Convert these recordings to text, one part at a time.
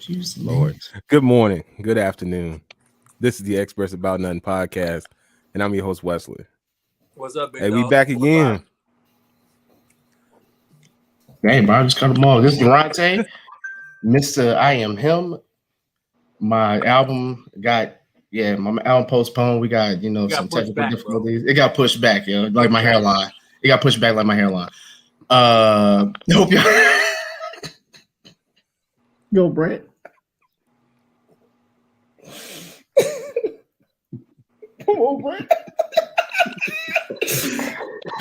Jeez, Lord. Good morning. Good afternoon. This is the Experts About Nothing podcast, and I'm your host, Wesley. What's up, big Hey, dog? we back again. Hey, bro, I just cut them all. This is Durante, Mr. I Am Him. My album got, my album postponed. We got, some technical difficulties. Bro. It got pushed back, like my hairline. It got pushed back like my hairline. Hope y'all. Go, Brent. Come on, Brent.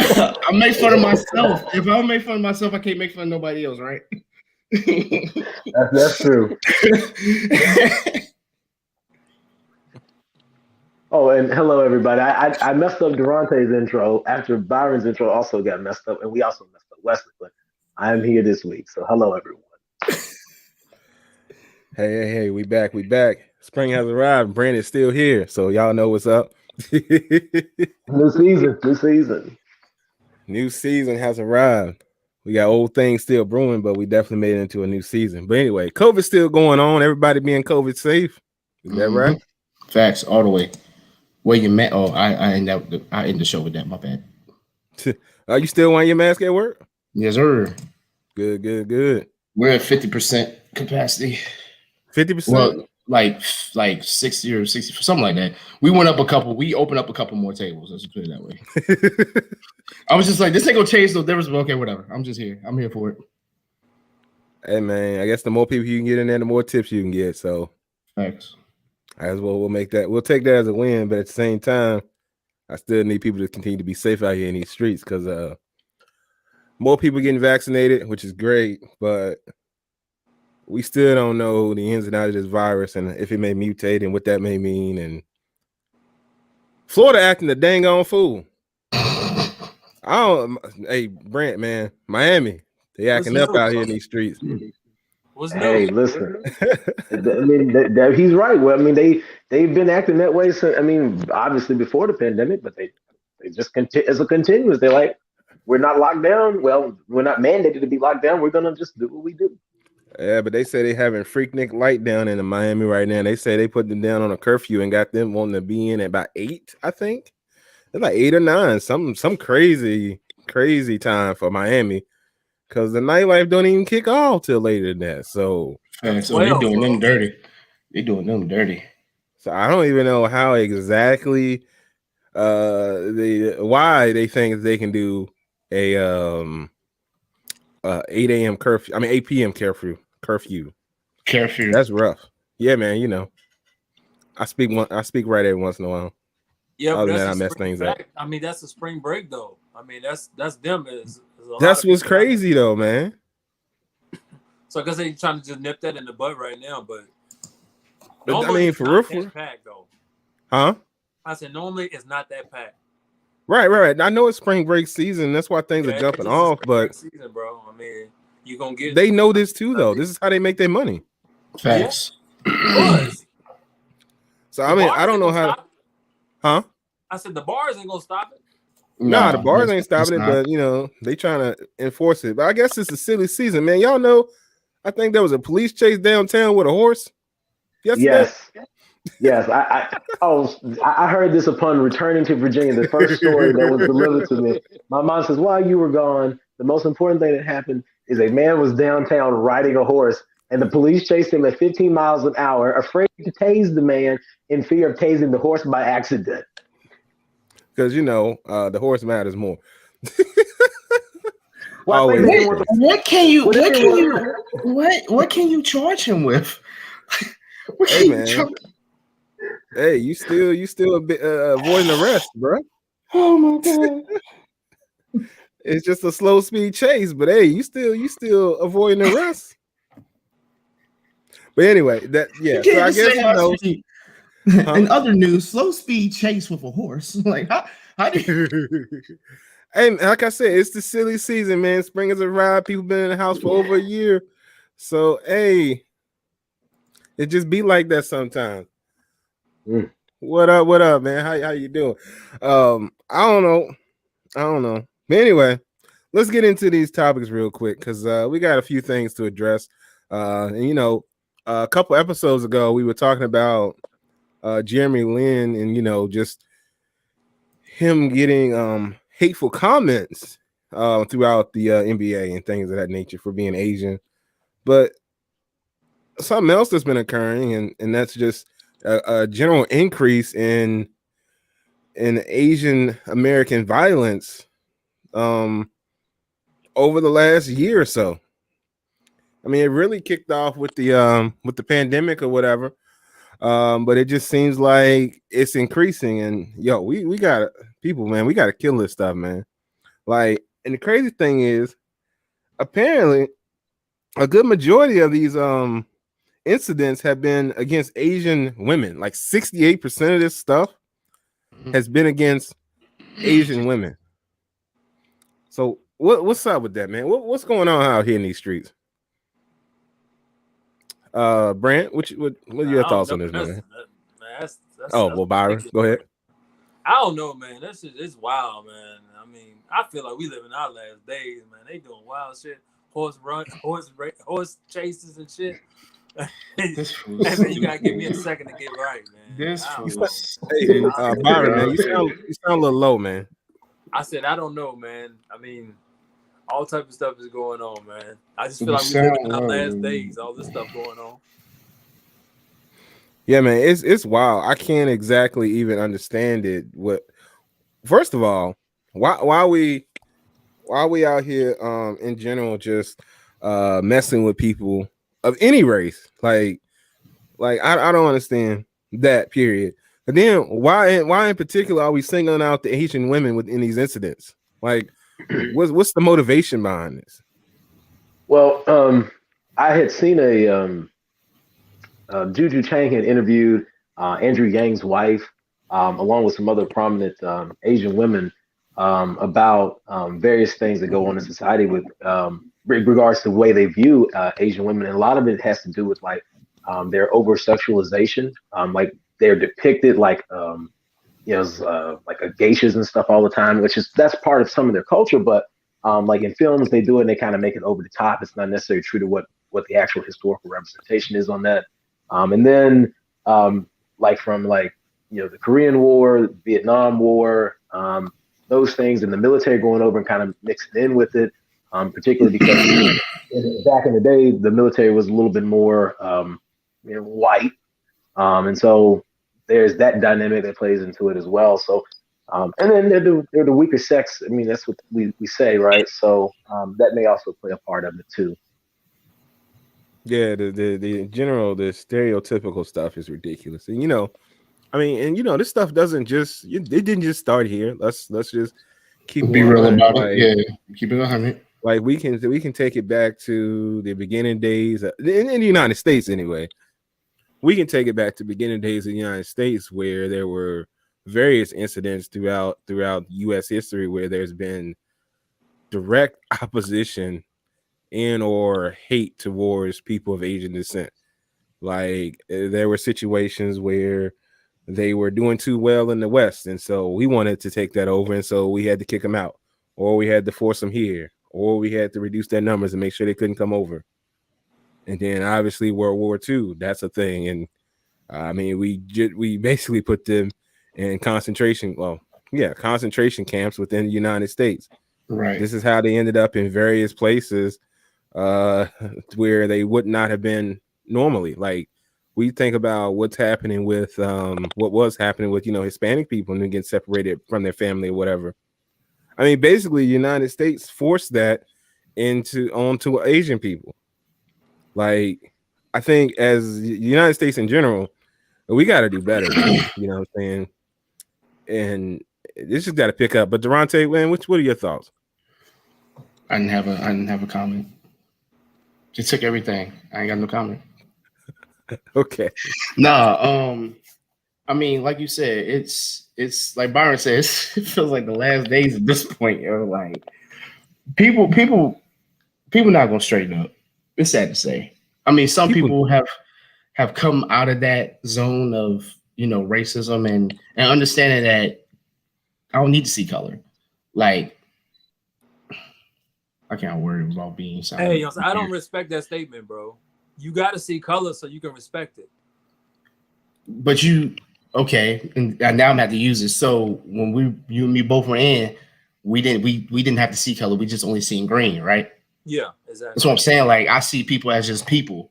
I make fun of myself. If I don't make fun of myself, I can't make fun of nobody else, right? That's true. Oh, and hello, everybody. I messed up Durante's intro after Byron's intro also got messed up, and we also messed up Wesley, but I'm here this week. So hello, everyone. Hey, we back. Spring has arrived. Brandon's still here, so y'all know what's up. New season. New season has arrived. We got old things still brewing, but we definitely made it into a new season. But anyway, COVID's still going on. Everybody being COVID safe. Is that right? Facts all the way. Where you met? Oh, I end the show with that. My bad. Are you still wearing your mask at work? Yes, sir. Good. We're at 50% capacity. 50%? Well, like 60 or 60, something like that. We went up a couple. We opened up a couple more tables. Let's put it that way. I was just like, this ain't gonna change no difference. But okay, whatever. I'm just here. I'm here for it. Hey man, I guess the more people you can get in there, the more tips you can get. So, thanks. As well, we'll take that as a win. But at the same time, I still need people to continue to be safe out here in these streets because more people getting vaccinated, which is great, but we still don't know the ins and outs of this virus and if it may mutate and what that may mean. And Florida acting a dang on fool. Hey, Brent, man, Miami, they acting up out here in these streets. Hey, listen. I mean, he's right. Well, I mean, they've been acting that way. So, I mean, obviously before the pandemic, but they just as a continuous. They're like, we're not locked down. Well, we're not mandated to be locked down. We're gonna just do what we do. Yeah, but they say they having Freaknik light down in Miami right now. They say they put them down on a curfew and got them wanting to be in at about 8. I think it's like 8 or 9. Some crazy time for Miami. Because the nightlife don't even kick off till later than that. So they're doing them dirty. They're doing them dirty. So I don't even know how exactly why they think they can do a 8 a.m. curfew. I mean 8 p.m. curfew. That's rough. Yeah, man. I speak right every once in a while. Yeah, other than that, I mess things up. I mean, that's a spring break though. I mean, that's them. That's what's crazy though, man. So I guess they're trying to just nip that in the bud right now, but I mean, for real, packed though. Huh? I said normally it's not that packed. Right. I know it's spring break season. That's why things are jumping off. But season, bro. I mean, you gonna get. They know this too, though. This is how they make their money. Facts. Yeah. So I mean, I don't know how. Huh? I said the bars ain't gonna stop it. Nah, the bars ain't stopping it, but they trying to enforce it. But I guess it's a silly season, man. Y'all know, I think there was a police chase downtown with a horse. Yes. I heard this upon returning to Virginia. The first story that was delivered to me. My mom says, while you were gone, the most important thing that happened is a man was downtown riding a horse, and the police chased him at 15 miles an hour, afraid to tase the man in fear of tasing the horse by accident. Because the horse matters more. What can you charge him with? Hey man, hey, you still a bit, avoiding arrest, bro. Oh my god! It's just a slow speed chase, but hey, you still avoiding arrest. But anyway, So I guess in other news, slow speed chase with a horse. Like how do you? Hey, like I said, it's the silly season, man. Spring has arrived. People been in the house for over a year, so hey, it just be like that sometimes. What up, man? How you doing? I don't know. But anyway, let's get into these topics real quick because we got a few things to address. And a couple episodes ago, we were talking about Jeremy Lin and just him getting hateful comments throughout the NBA and things of that nature for being Asian. But something else that's been occurring, and that's just a general increase in Asian American violence over the last year or so. I mean, it really kicked off with the pandemic or whatever, but it just seems like it's increasing. And we got people, man. We got to kill this stuff, man. Like, and the crazy thing is, apparently, a good majority of these incidents have been against Asian women. Like 68% of this stuff has been against Asian women. So what's up with that, man? What's going on out here in these streets? Brant, what are your thoughts on this, man? That's Byron, go ahead. I don't know, man. That's just, it's wild, man. I mean, I feel like we live in our last days, man. They doing wild shit, horse chases and shit. And then you gotta give me a second to get right, man. Byron, man, you sound a little low, man. I said I don't know, man. I mean, all type of stuff is going on, man. I just feel like we live in our last days. All this stuff going on. Yeah, man, it's wild. I can't exactly even understand it. First of all, why we out here in general just messing with people of any race? Like I don't understand that, period. But then why in particular are we singling out the Asian women within these incidents? Like, what's the motivation behind this? Well, I had seen Juju Chang had interviewed Andrew Yang's wife, along with some other prominent Asian women, about various things that go on in society with regards to the way they view Asian women. And a lot of it has to do with like their over sexualization. Like they're depicted like like geishas and stuff all the time, that's part of some of their culture. But like in films, they do it and they kind of make it over the top. It's not necessarily true to what the actual historical representation is on that. And then like from like the Korean War, Vietnam War, those things, and the military going over and kind of mixing in with it, particularly because back in the day the military was a little bit more white, and so there's that dynamic that plays into it as well. So, and then they're the weaker sex. I mean, that's what we say, right? So that may also play a part of it too. Yeah, the general, the stereotypical stuff is ridiculous, and I mean, and this stuff it didn't just start here. Let's just keep be real about it. Yeah, keep it 100. Like we can take it back to the beginning days in the United States anyway. We can take it back to beginning days in the United States where there were various incidents throughout U.S. history where there's been direct opposition and or hate towards people of Asian descent. Like there were situations where they were doing too well in the West, and so we wanted to take that over, and so we had to kick them out, or we had to force them here, or we had to reduce their numbers and make sure they couldn't come over. And then obviously World War II, that's a thing. And I mean, we basically put them in concentration camps within the United States. Right. This is how they ended up in various places where they would not have been normally. Like we think about what's happening with what was happening with Hispanic people and getting separated from their family or whatever. I mean, basically, the United States forced that onto Asian people. Like, I think as the United States in general, we got to do better. You know what I'm saying? And this just got to pick up. But Durante, man, what are your thoughts? I didn't have a comment. Just took everything. I ain't got no comment. Okay. Nah. I mean, like you said, it's like Byron says. It feels like the last days at this point. Like people not gonna straighten up. It's sad to say. I mean, some people have come out of that zone of racism and understanding that I don't need to see color. Like I can't worry about being. Hey, I don't respect that statement, bro. You got to see color so you can respect it. But okay, and now I'm gonna have to use it. So when you and me both were in, we didn't have to see color. We just only seen green, right? Yeah, exactly. That's what I'm saying. Like I see people as just people.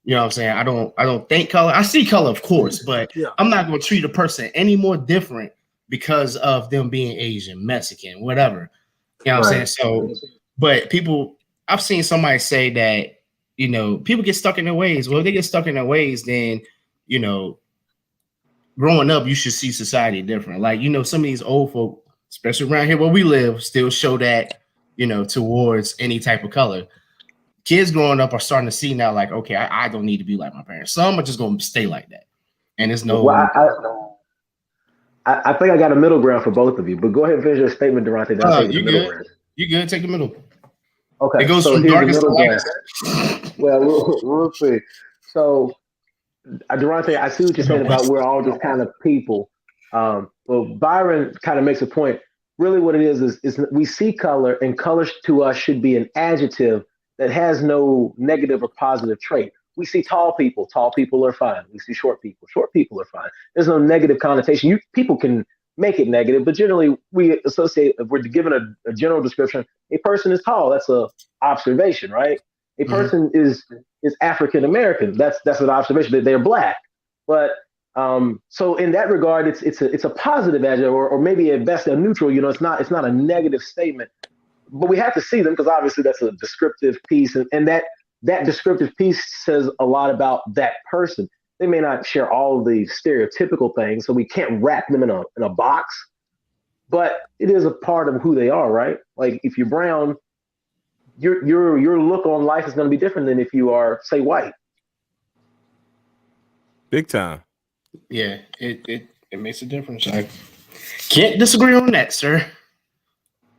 You know what I'm saying? I don't think color. I see color, of course, but I'm not gonna treat a person any more different because of them being Asian, Mexican, whatever. You know what I'm saying? So, but people, I've seen somebody say that, people get stuck in their ways. Well, if they get stuck in their ways, then, growing up, you should see society different. Like, some of these old folk, especially around here where we live, still show that, towards any type of color. Kids growing up are starting to see now, like, okay, I don't need to be like my parents. Some are just going to stay like that. And there's no. Well, I think I got a middle ground for both of you, but go ahead and finish your statement, Durante. You good? You good? Take the middle. Okay. It goes from darkest to lightest. Well, we'll see. So, Durante, I see what you're saying about we're all just kind of people. Well, Byron kind of makes a point. Really, what it is we see color, and color to us should be an adjective that has no negative or positive trait. We see tall people are fine. We see short people are fine. There's no negative connotation. People can make it negative, but generally we associate, if we're given a general description, a person is tall. That's an observation, right? A person is African American. That's an observation that they're black. But so in that regard, it's a positive adjective, or maybe at best a neutral. It's not a negative statement. But we have to see them because obviously that's a descriptive piece, and that descriptive piece says a lot about that person. They may not share all of the stereotypical things, so we can't wrap them in a box. But it is a part of who they are, right? Like if you're brown, your look on life is going to be different than if you are, say, white. Big time. Yeah, it makes a difference. I can't disagree on that, sir.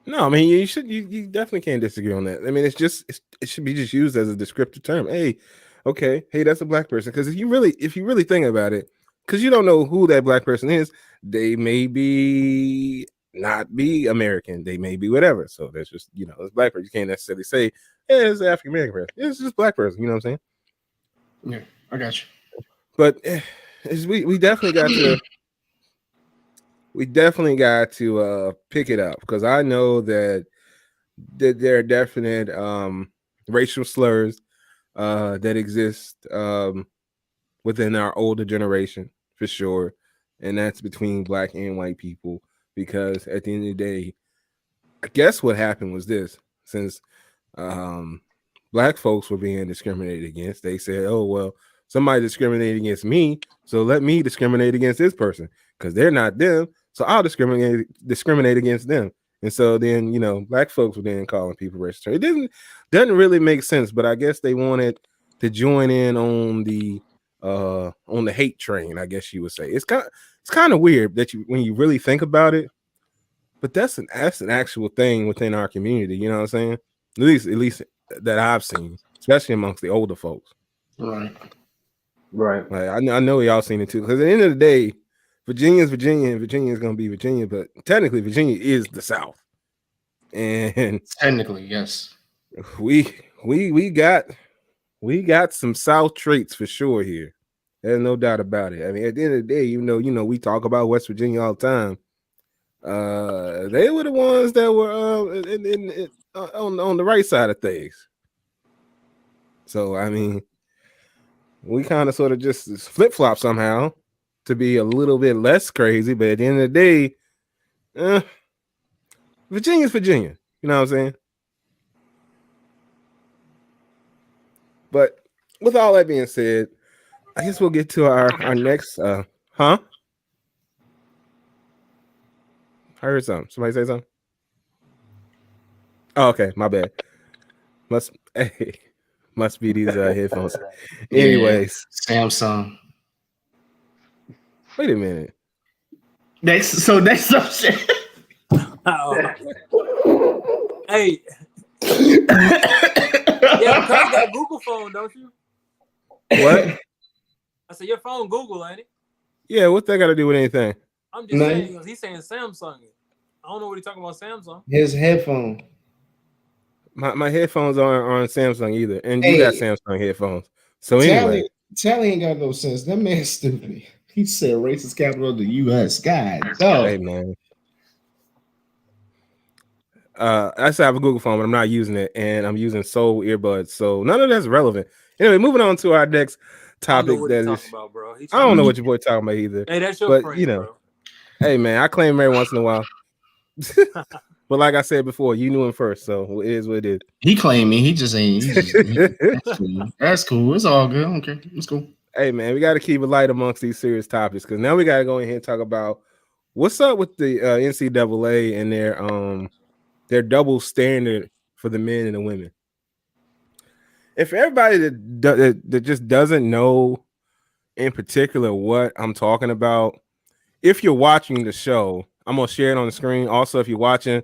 No, I mean you definitely can't disagree on that. I mean, it should be just used as a descriptive term. Hey, okay, hey, that's a black person. Because if you really think about it, because you don't know who that black person is, they may not be American, they may be whatever. So that's just it's black person. You can't necessarily say, hey, it's an African American person. It's just black person. You know what I'm saying? Yeah, I got you. But we definitely got to. We definitely got to pick it up because I know that there are definite racial slurs that exist within our older generation for sure, and that's between black and white people. Because at the end of the day, I guess what happened was this: since black folks were being discriminated against, they said, "Oh well, somebody discriminated against me, so let me discriminate against this person because they're not them." So I'll discriminate against them. And so then, black folks were then calling people racist. It doesn't really make sense, but I guess they wanted to join in on the hate train, I guess you would say. It's kind of weird that when you really think about it, but that's an actual thing within our community, you know what I'm saying? At least that I've seen, especially amongst the older folks. Right. Like I know y'all seen it too. Because at the end of the day, Virginia's Virginia, and Virginia is going to be Virginia, but technically Virginia is the South, and technically, yes, we got some South traits for sure here. There's no doubt about it. I mean, at the end of the day, we talk about West Virginia all the time. They were the ones that were on the right side of things. So I mean, we kind of sort of just flip flop somehow to be a little bit less crazy, but at the end of the day, Virginia's Virginia. You know what I'm saying? But with all that being said, I guess we'll get to our next. I heard something. Somebody say something? Oh, okay, my bad. Must be these headphones. Anyways, Samsung. Wait a minute. Next subject. Hey. Yeah, because you got a Google phone, don't you? What? I said your phone Google, ain't it? Yeah, what's that got to do with anything? I'm just saying, he's saying Samsung. I don't know what he's talking about Samsung. His headphone. My headphones aren't on Samsung either. And you got Samsung headphones. So anyway, Tally ain't got no sense. That man's stupid. He said racist capital of the U.S. God, hey man. I still have a Google phone, but I'm not using it, and I'm using Soul earbuds, so none of that's relevant. Anyway, moving on to our next topic. About, bro. I don't know what your boy talking about either. Hey, that's your friend, bro. Hey man, I claim him every once in a while. But like I said before, you knew him first, so it is what it is. He claimed me. He just ain't. That's cool. That's cool. It's all good. Okay, it's cool. Hey man, we got to keep it light amongst these serious topics because now we got to go in here and talk about what's up with the NCAA and their double standard for the men and the women. And for everybody that just doesn't know in particular what I'm talking about, if you're watching the show, I'm gonna share it on the screen. Also, if you're watching,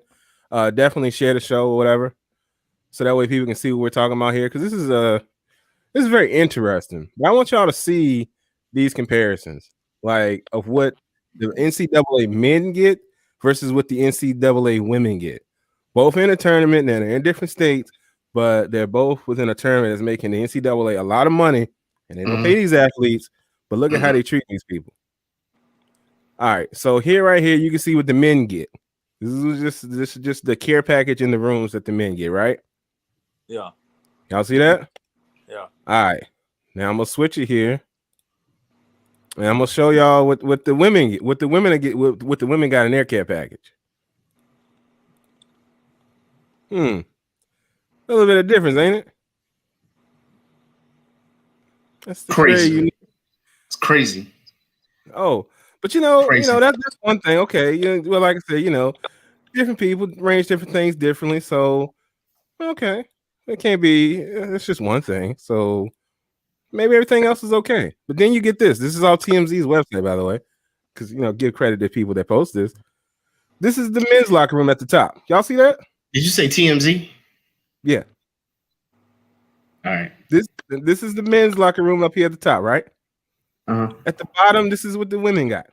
definitely share the show or whatever, so that way people can see what we're talking about here. Because this is very interesting. But I want y'all to see these comparisons, like of what the NCAA men get versus what the NCAA women get. Both in a tournament and they're in different states, but they're both within a tournament that's making the NCAA a lot of money, and they don't pay these athletes. But look at how they treat these people. All right, so right here, you can see what the men get. This is just the care package in the rooms that the men get, right? Yeah. Y'all see that? Yeah. All right. Now I'm gonna switch it here, and I'm gonna show y'all what the women get, what the women got in their care package. A little bit of difference, ain't it? That's crazy. It's crazy. Oh, but that's one thing. Okay, well, like I said, different people range different things differently. So, okay, it can't be. It's just one thing. So maybe everything else is okay. But then you get this. This is all TMZ's website, by the way, because give credit to people that post this. This is the men's locker room at the top. Y'all see that? Did you say TMZ? Yeah. All right. This is the men's locker room up here at the top, right? At the bottom, this is what the women got.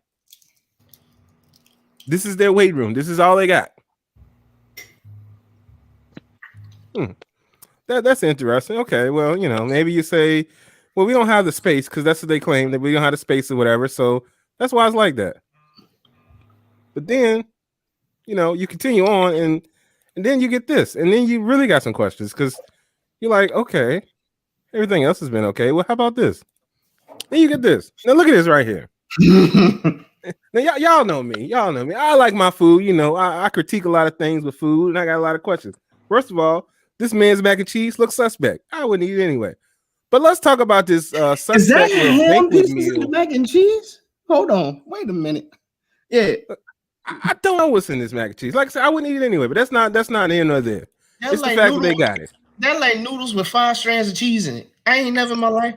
This is their weight room. This is all they got. That's interesting. Okay, well, maybe you say, well, we don't have the space because that's what they claim, that we don't have the space or whatever. So that's why it's like that. But then, you continue on and then you get this, and then you really got some questions because you're like, okay, everything else has been okay. Well, how about this? Then you get this. Now look at this right here. Now y'all know me. I like my food. I critique a lot of things with food, and I got a lot of questions. First of all, this man's mac and cheese looks suspect. I wouldn't eat it anyway. But let's talk about this suspect. Is that ham pieces in the mac and cheese? Hold on. Wait a minute. Yeah. I don't know what's in this mac and cheese. Like I said, I wouldn't eat it anyway, but that's not in or there. It's like the fact that they got it. They're like noodles with 5 strands of cheese in it. I ain't never in my life.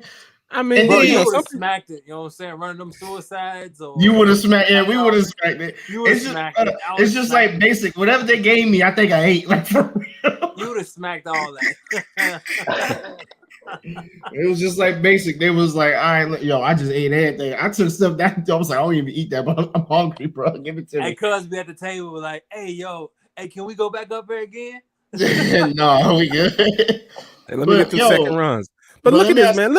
I mean, bro, you would have smacked it. You know what I'm saying? Running them suicides. Or you would have smacked. Yeah, we would have smacked it. You would have smacked it. It's just like basic. Whatever they gave me, I think I ate. Like for real. You would have smacked all that. It was just like basic. They was like, all right, yo, I just ate everything. I took stuff that I was like, I don't even eat that, but I'm hungry, bro. Give it to me. Hey, cuz be at the table, we're like, hey, can we go back up there again? No, we good. Hey, let me get the second runs. But look at this, man.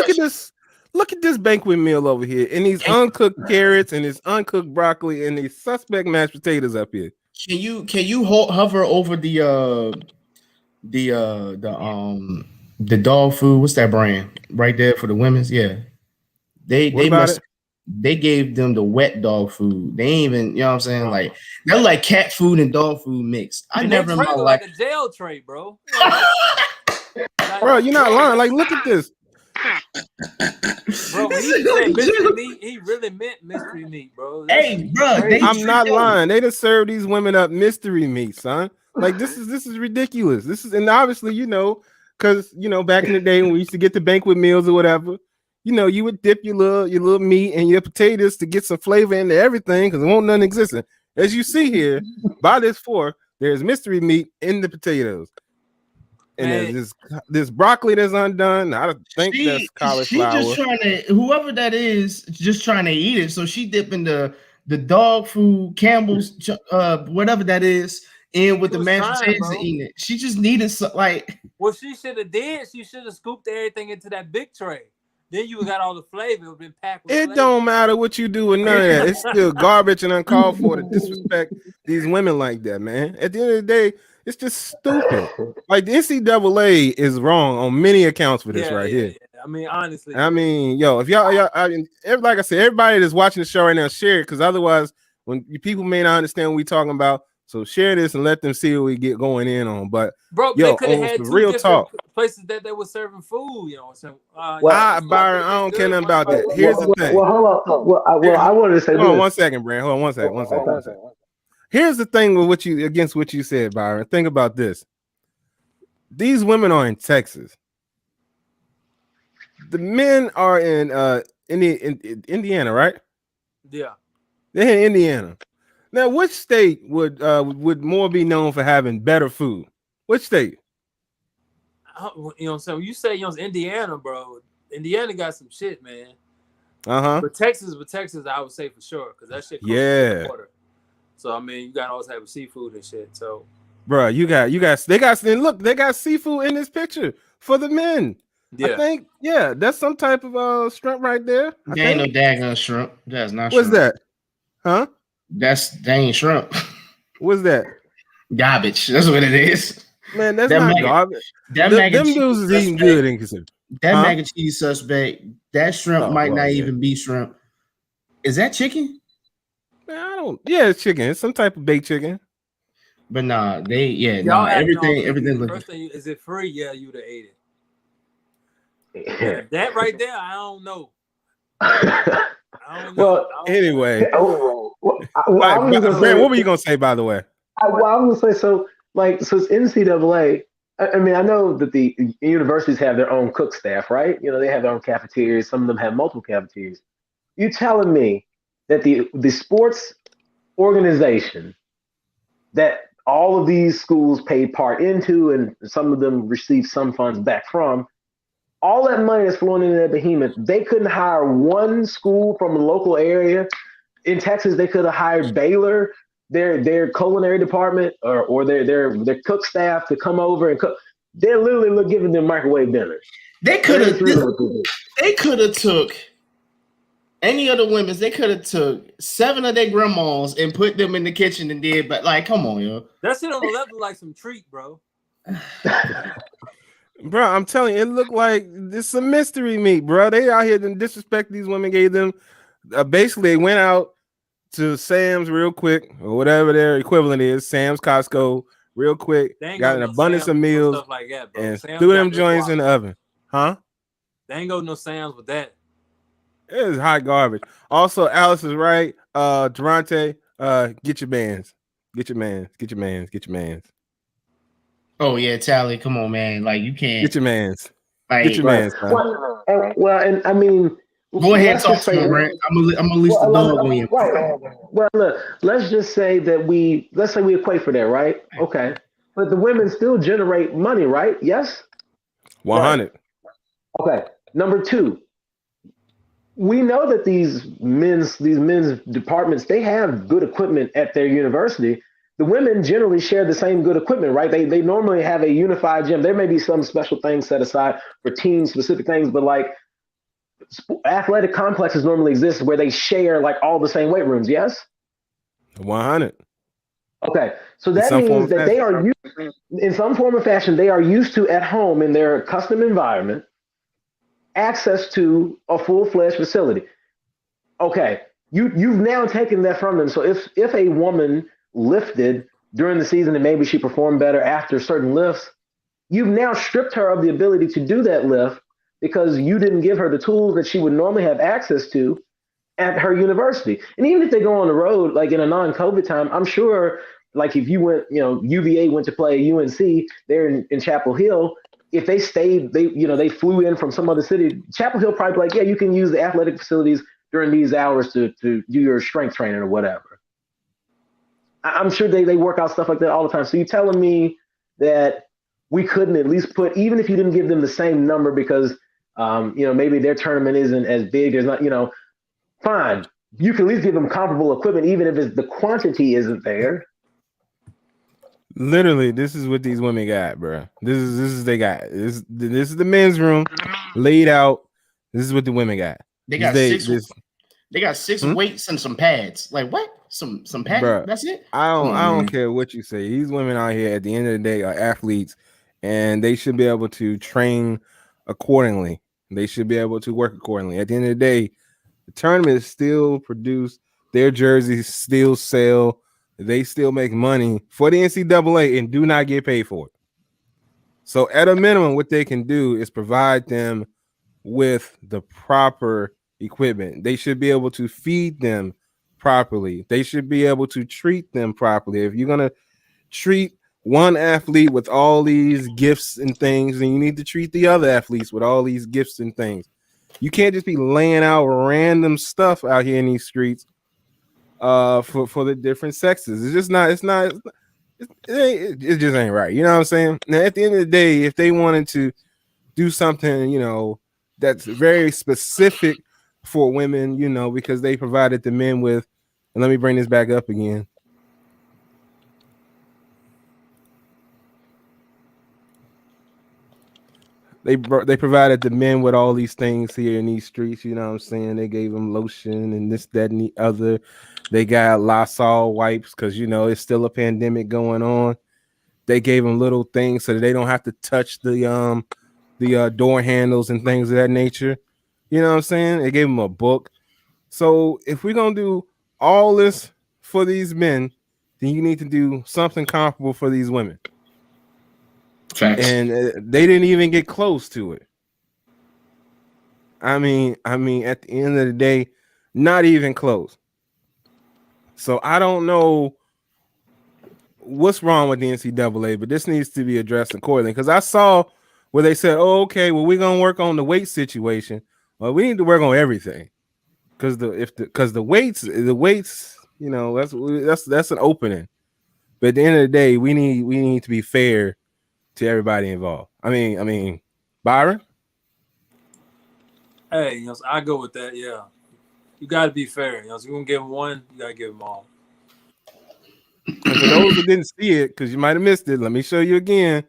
Look at this banquet meal over here, and these uncooked carrots, and this uncooked broccoli, and these suspect mashed potatoes up here. Can you hover over the dog food? What's that brand right there for the women's? Yeah, they gave them the wet dog food. They ain't even, you know what I'm saying? Like they're like cat food and dog food mixed. I never in my life like a jail tray, bro. Bro, you're not lying. Like, look at this. Bro, when he said mystery meat, he really meant mystery meat, bro. Hey, bro, I'm not lying. They just serve these women up mystery meat, son. Like this is ridiculous. And obviously, because back in the day when we used to get the banquet meals or whatever, you would dip your little meat and your potatoes to get some flavor into everything because there won't none existing. As you see here, by this fork, there's mystery meat in the potatoes. And there's this broccoli that's undone. I think that's cauliflower. She just whoever that is, just trying to eat it. So she dipping the dog food, Campbell's, whatever that is, in with the mashed potatoes and eating it. She just needed what she should have did, she should have scooped everything into that big tray Then you got all the flavor. It would been packed with It flavor. don't matter what you do with none of that. It's still garbage and uncalled for to disrespect these women like that, man. At the end of the day, it's just stupid. Like the NCAA is wrong on many accounts for this here. Yeah. I mean, honestly. Yo, if y'all like I said, everybody that's watching the show right now, share it, because otherwise, when people may not understand what we're talking about, so share this and let them see what we get going in on. But bro, yo, they could have had two real talk places that they were serving food. You know, so Byron, I don't care nothing about that. Here's the thing. Well, hold on. I wanted to say hold on 1 second, Brand. Hold on 1 second. Here's the thing with what you said, Byron. Think about this. These women are in Texas. The men are in Indiana, right? Yeah. They're in Indiana. Now, which state would more be known for having better food? Which state? So you say Indiana, bro. Indiana got some shit, man. But Texas, I would say for sure, because that shit comes from the water. So I mean, you got all type of seafood and shit. So, bro, they got seafood in this picture for the men. Yeah. I think, that's some type of shrimp right there. That ain't no daggone shrimp. That's not shrimp. What's that? Huh? That ain't shrimp. What's that? Garbage. That's what it is. Man, that's not garbage. Them dudes is eating good in consideration. That mac and cheese suspect, that shrimp might not even be shrimp. Is that chicken? Man, it's chicken. It's some type of baked chicken. But everything First thing, is it free? Yeah, you'd have ate it. That right there, I don't know. Well, anyway. Brand, what were you gonna say, by the way? I was gonna say, so it's NCAA. I mean, I know that the universities have their own cook staff, right? You know, they have their own cafeterias. Some of them have multiple cafeterias. You telling me that the sports organization that all of these schools paid part into, and some of them received some funds back from, all that money that's flowing into that behemoth, they couldn't hire one school from a local area. In Texas, they could have hired Baylor, their culinary department, or their cook staff to come over and cook. They're literally giving them microwave dinner. They could have took any of the women's. They could have took 7 of their grandmas and put them in the kitchen and did. But come on, yo, that shit on the level like some treat, bro. Bro, I'm telling you, it looked like it's a mystery meat, bro. They out here to disrespect these women. Gave them basically they went out to Sam's real quick, or whatever their equivalent is, Sam's, Costco, real quick. Got an abundance of meals stuff like that, bro. And threw them joints in the oven. Huh? They ain't go no Sam's with that. It is hot garbage. Also, Alice is right. Durante, get your mans. Get your mans. Oh yeah, Tally, come on, man. Like you can't get your mans. Get your mans. Well, and I mean, go ahead and talk to me, Brent. I'm gonna lease the dog on you. Well, look, let's just say that we equate for that, right? Okay, but the women still generate money, right? Yes. 100. Okay. Number 2, we know that these men's departments, they have good equipment at their university. The women generally share the same good equipment, right? They normally have a unified gym. There may be some special things set aside for team specific things, but like athletic complexes normally exist where they share like all the same weight rooms. Yes. 100. Okay. So that means that they are used in some form or fashion, they are used to at home in their custom environment, access to a full-fledged facility. Okay. You've now taken that from them. So if a woman lifted during the season and maybe she performed better after certain lifts, you've now stripped her of the ability to do that lift because you didn't give her the tools that she would normally have access to at her university. And even if they go on the road, like in a non-COVID time, I'm sure like if you went, UVA went to play UNC there in Chapel Hill, if they stayed, they flew in from some other city, Chapel Hill probably like, yeah, you can use the athletic facilities during these hours to do your strength training or whatever. I'm sure they work out stuff like that all the time. So you're telling me that we couldn't at least put, even if you didn't give them the same number because, maybe their tournament isn't as big, there's not, fine. You can at least give them comparable equipment, even if the quantity isn't there. Literally, this is what these women got, bro. This is they got. This is the men's room laid out. This is what the women got. They got They got 6 weights and some pads. Like what? Some pads. Bruh, That's it. I don't care what you say. These women out here at the end of the day are athletes, and they should be able to train accordingly. They should be able to work accordingly. At the end of the day, the tournament still produce, their jerseys still sell, they still make money for the NCAA and do not get paid for it. So at a minimum, what they can do is provide them with the proper equipment. They should be able to feed them properly. They should be able to treat them properly. If you're gonna treat one athlete with all these gifts and things, then you need to treat the other athletes with all these gifts and things. You can't just be laying out random stuff out here in these streets for the different sexes. It's just not, it just ain't right. You know what I'm saying? Now at the end of the day, if they wanted to do something, you know, that's very specific for women, you know, because they provided the men with, and let me bring this back up again. They provided the men with all these things here in these streets, you know what I'm saying? They gave them lotion and this, that, and the other. They got Lysol wipes because, you know, it's still a pandemic going on. They gave them little things so that they don't have to touch the door handles and things of that nature. You know what I'm saying? They gave them a book. So if we're going to do all this for these men, then you need to do something comparable for these women. Facts. And they didn't even get close to it. I mean, at the end of the day, not even close. So I don't know what's wrong with the NCAA, but this needs to be addressed accordingly. Because I saw where they said, "Oh, okay, well, we're gonna work on the weight situation." Well, we need to work on everything because the weights, you know, that's an opening. But at the end of the day, we need to be fair to everybody involved. I mean, Byron. Hey, you know, so I go with that. Yeah, you got to be fair. You know, so you're gonna give them one, you gotta give them all. And for those who didn't see it, because you might have missed it, let me show you again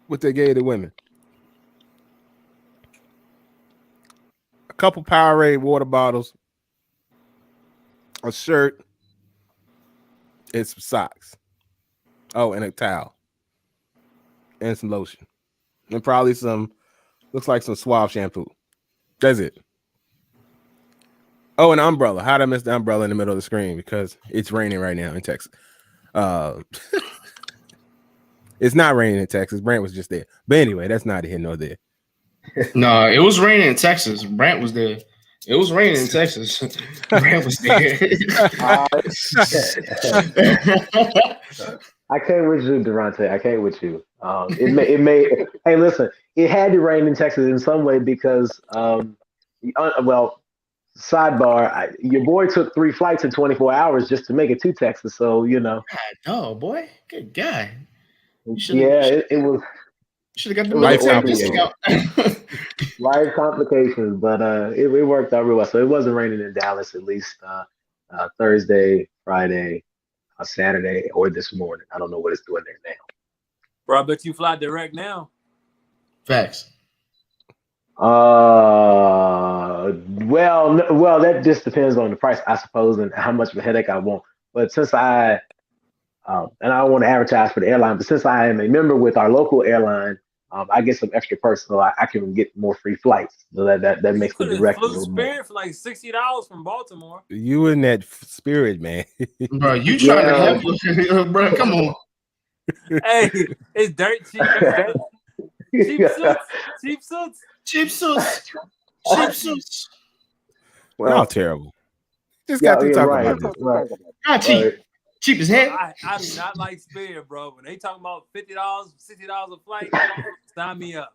what they gave the women. A couple Powerade water bottles, a shirt, and some socks. Oh, and a towel. And some lotion. And probably looks like some Suave shampoo. That's it. Oh, an umbrella. How did I miss the umbrella in the middle of the screen? Because it's raining right now in Texas. It's not raining in Texas. Brant was just there. But anyway, that's neither here nor there. No, it was raining in Texas. Brant was there. It was raining in Texas. Brant was there. I can't with you, Durante. I can't with you. It may. Hey, listen. It had to rain in Texas in some way because, well, sidebar. Your boy took 3 flights in 24 hours just to make it to Texas. So you know. Oh boy, good guy. Yeah, it was. Should have got the military discount. Life complications, but it worked out real well. So it wasn't raining in Dallas at least Thursday, Friday, Saturday, or this morning. I don't know what it's doing there now. Bro, I bet you fly direct now. Facts. Well, that just depends on the price, I suppose, and how much of a headache I want. But since and I don't want to advertise for the airline, but since I am a member with our local airline, I get some extra perks, so I can get more free flights. So that makes the direct. Flew Spirit for like $60 from Baltimore. You in that Spirit, man? Bro, you trying to help? Bro, come on. Hey, it's dirt cheap. Cheap suits. Well, y'all terrible. Just got to talk about this. Right. Not cheap. Cheap as heck. I do not like Spirit, bro. When they talking about $50, $60 a flight, sign me up.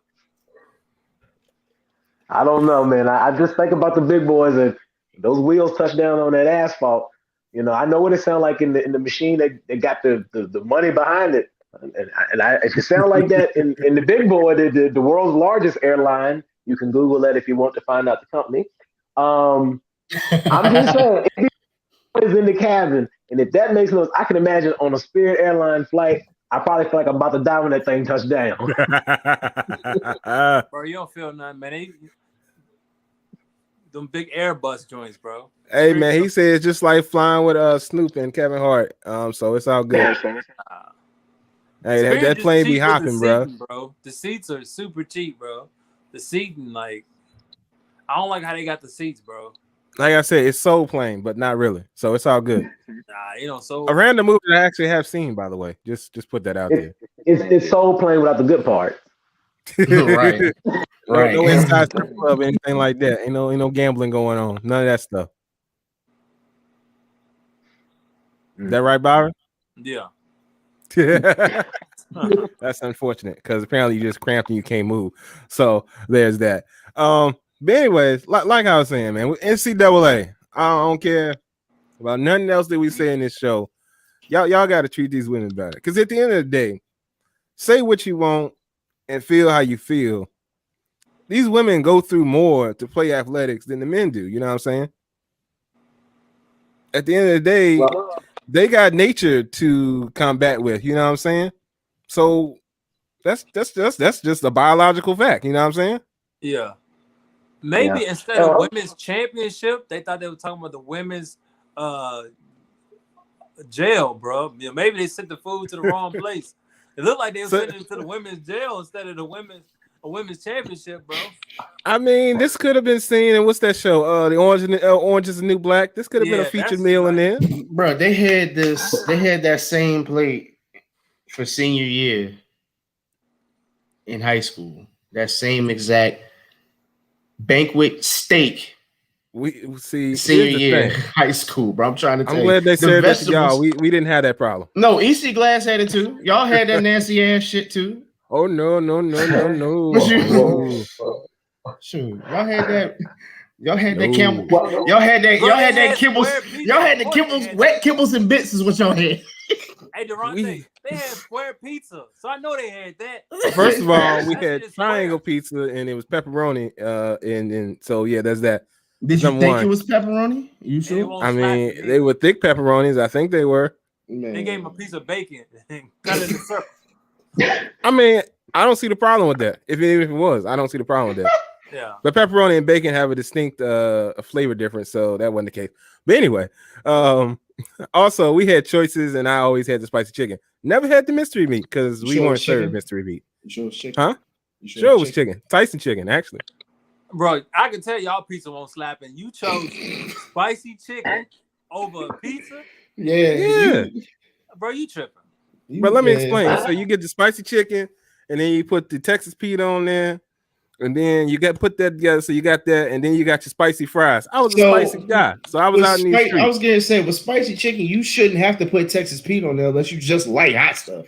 I don't know, man. I just think about the big boys and those wheels touch down on that asphalt. You know, I know what it sounds like in the machine. They got the money behind it, and it sound like that in the big boy, the world's largest airline. You can Google that if you want to find out the company. I'm just saying, is in the cabin, and if that makes sense, I can imagine on a Spirit airline flight, I probably feel like I'm about to die when that thing touched down. Bro, you don't feel nothing, man. them big Airbus joints, bro. Hey man, he said it's just like flying with Snoop and Kevin Hart. So it's all good. Hey, that plane be hopping, bro. The seats are super cheap, bro. The seating, like, I don't like how they got the seats, bro. Like I said, it's Soul Plane, but not really. So it's all good. Nah, Soul. A random movie that I actually have seen, by the way. Just put that out there. It's Soul Plane without the good part. Right. No inside strip club, anything like that. Ain't no gambling going on. None of that stuff. Is that right, Byron? Yeah. That's unfortunate because apparently you just cramped and you can't move. So there's that. But anyways, like I was saying, man, with NCAA, I don't care about nothing else that we say in this show. Y'all got to treat these women better. Because at the end of the day, say what you want and feel how you feel. These women go through more to play athletics than the men do. You know what I'm saying? At the end of the day, they got nature to combat with. You know what I'm saying? So that's just a biological fact. You know what I'm saying? Yeah. Maybe instead of women's championship, they thought they were talking about the women's jail, bro. Maybe they sent the food to the wrong place. It looked like they were sending it to the women's jail instead of the women's championship, bro. I mean, this could have been seen in what's that show? The Orange is the New Black. This could have been a featured meal in there. Bro, they had that same plate for senior year in high school. That same exact banquet steak. We see senior year high school, bro. I'm trying to tell you. I'm glad they said that to y'all. We didn't have that problem. No, EC Glass had it too. Y'all had that nasty ass shit too. Oh no. Shoot, y'all had that. Y'all had that Campbell. Y'all had that Kimball's. Y'all had the Kimball's wet Kibbles and bits is what y'all had. Hey, Durante, they had square pizza, so I know they had that. First of all, we had triangle pizza and it was pepperoni. And so yeah, there's that. Did you think it was pepperoni? You sure? I mean, they were thick pepperonis. I think they were. Man. They gave him a piece of bacon and cut it in circle. I mean, I don't see the problem with that. If it was, I don't see the problem with that. Yeah. But pepperoni and bacon have a distinct flavor difference, so that wasn't the case. But anyway, also we had choices, and I always had the spicy chicken. Never had the mystery meat because we weren't served mystery meat. You sure it was chicken? Huh? Sure it was chicken. Tyson chicken, actually. Bro, I can tell y'all pizza won't slap, and you chose spicy chicken over pizza. Yeah. Bro, you tripping. But let me explain. So you get the spicy chicken, and then you put the Texas Pete on there, and then you put that together. So you got that, and then you got your spicy fries. I was a spicy guy, so I was out in the street. I was gonna say with spicy chicken, you shouldn't have to put Texas Pete on there unless you just like hot stuff.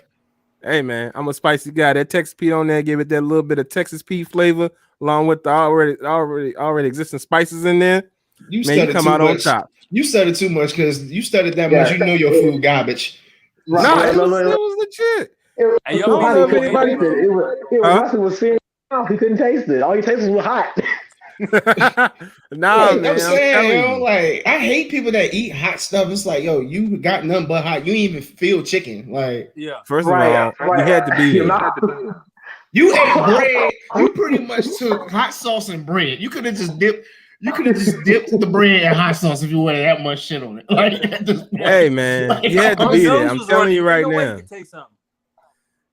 Hey man, I'm a spicy guy. That Texas Pete on there, give it that little bit of Texas Pete flavor, along with the already existing spices in there. You come out on top. You studied too much because you studied that much. You know your food garbage. Right. No, it was legit. Russell was saying he couldn't taste it. All he tasted was hot. Man. I'm saying, like, I hate people that eat hot stuff. It's like, yo, you got nothing but hot. You didn't even feel chicken. Like, first of all, you had to be there. You ate bread. You pretty much took hot sauce and bread. You could have just dipped. You could have just dipped the bread in hot sauce if you wanted that much shit on it. Like, hey man, you had to be there. I'm telling you right now.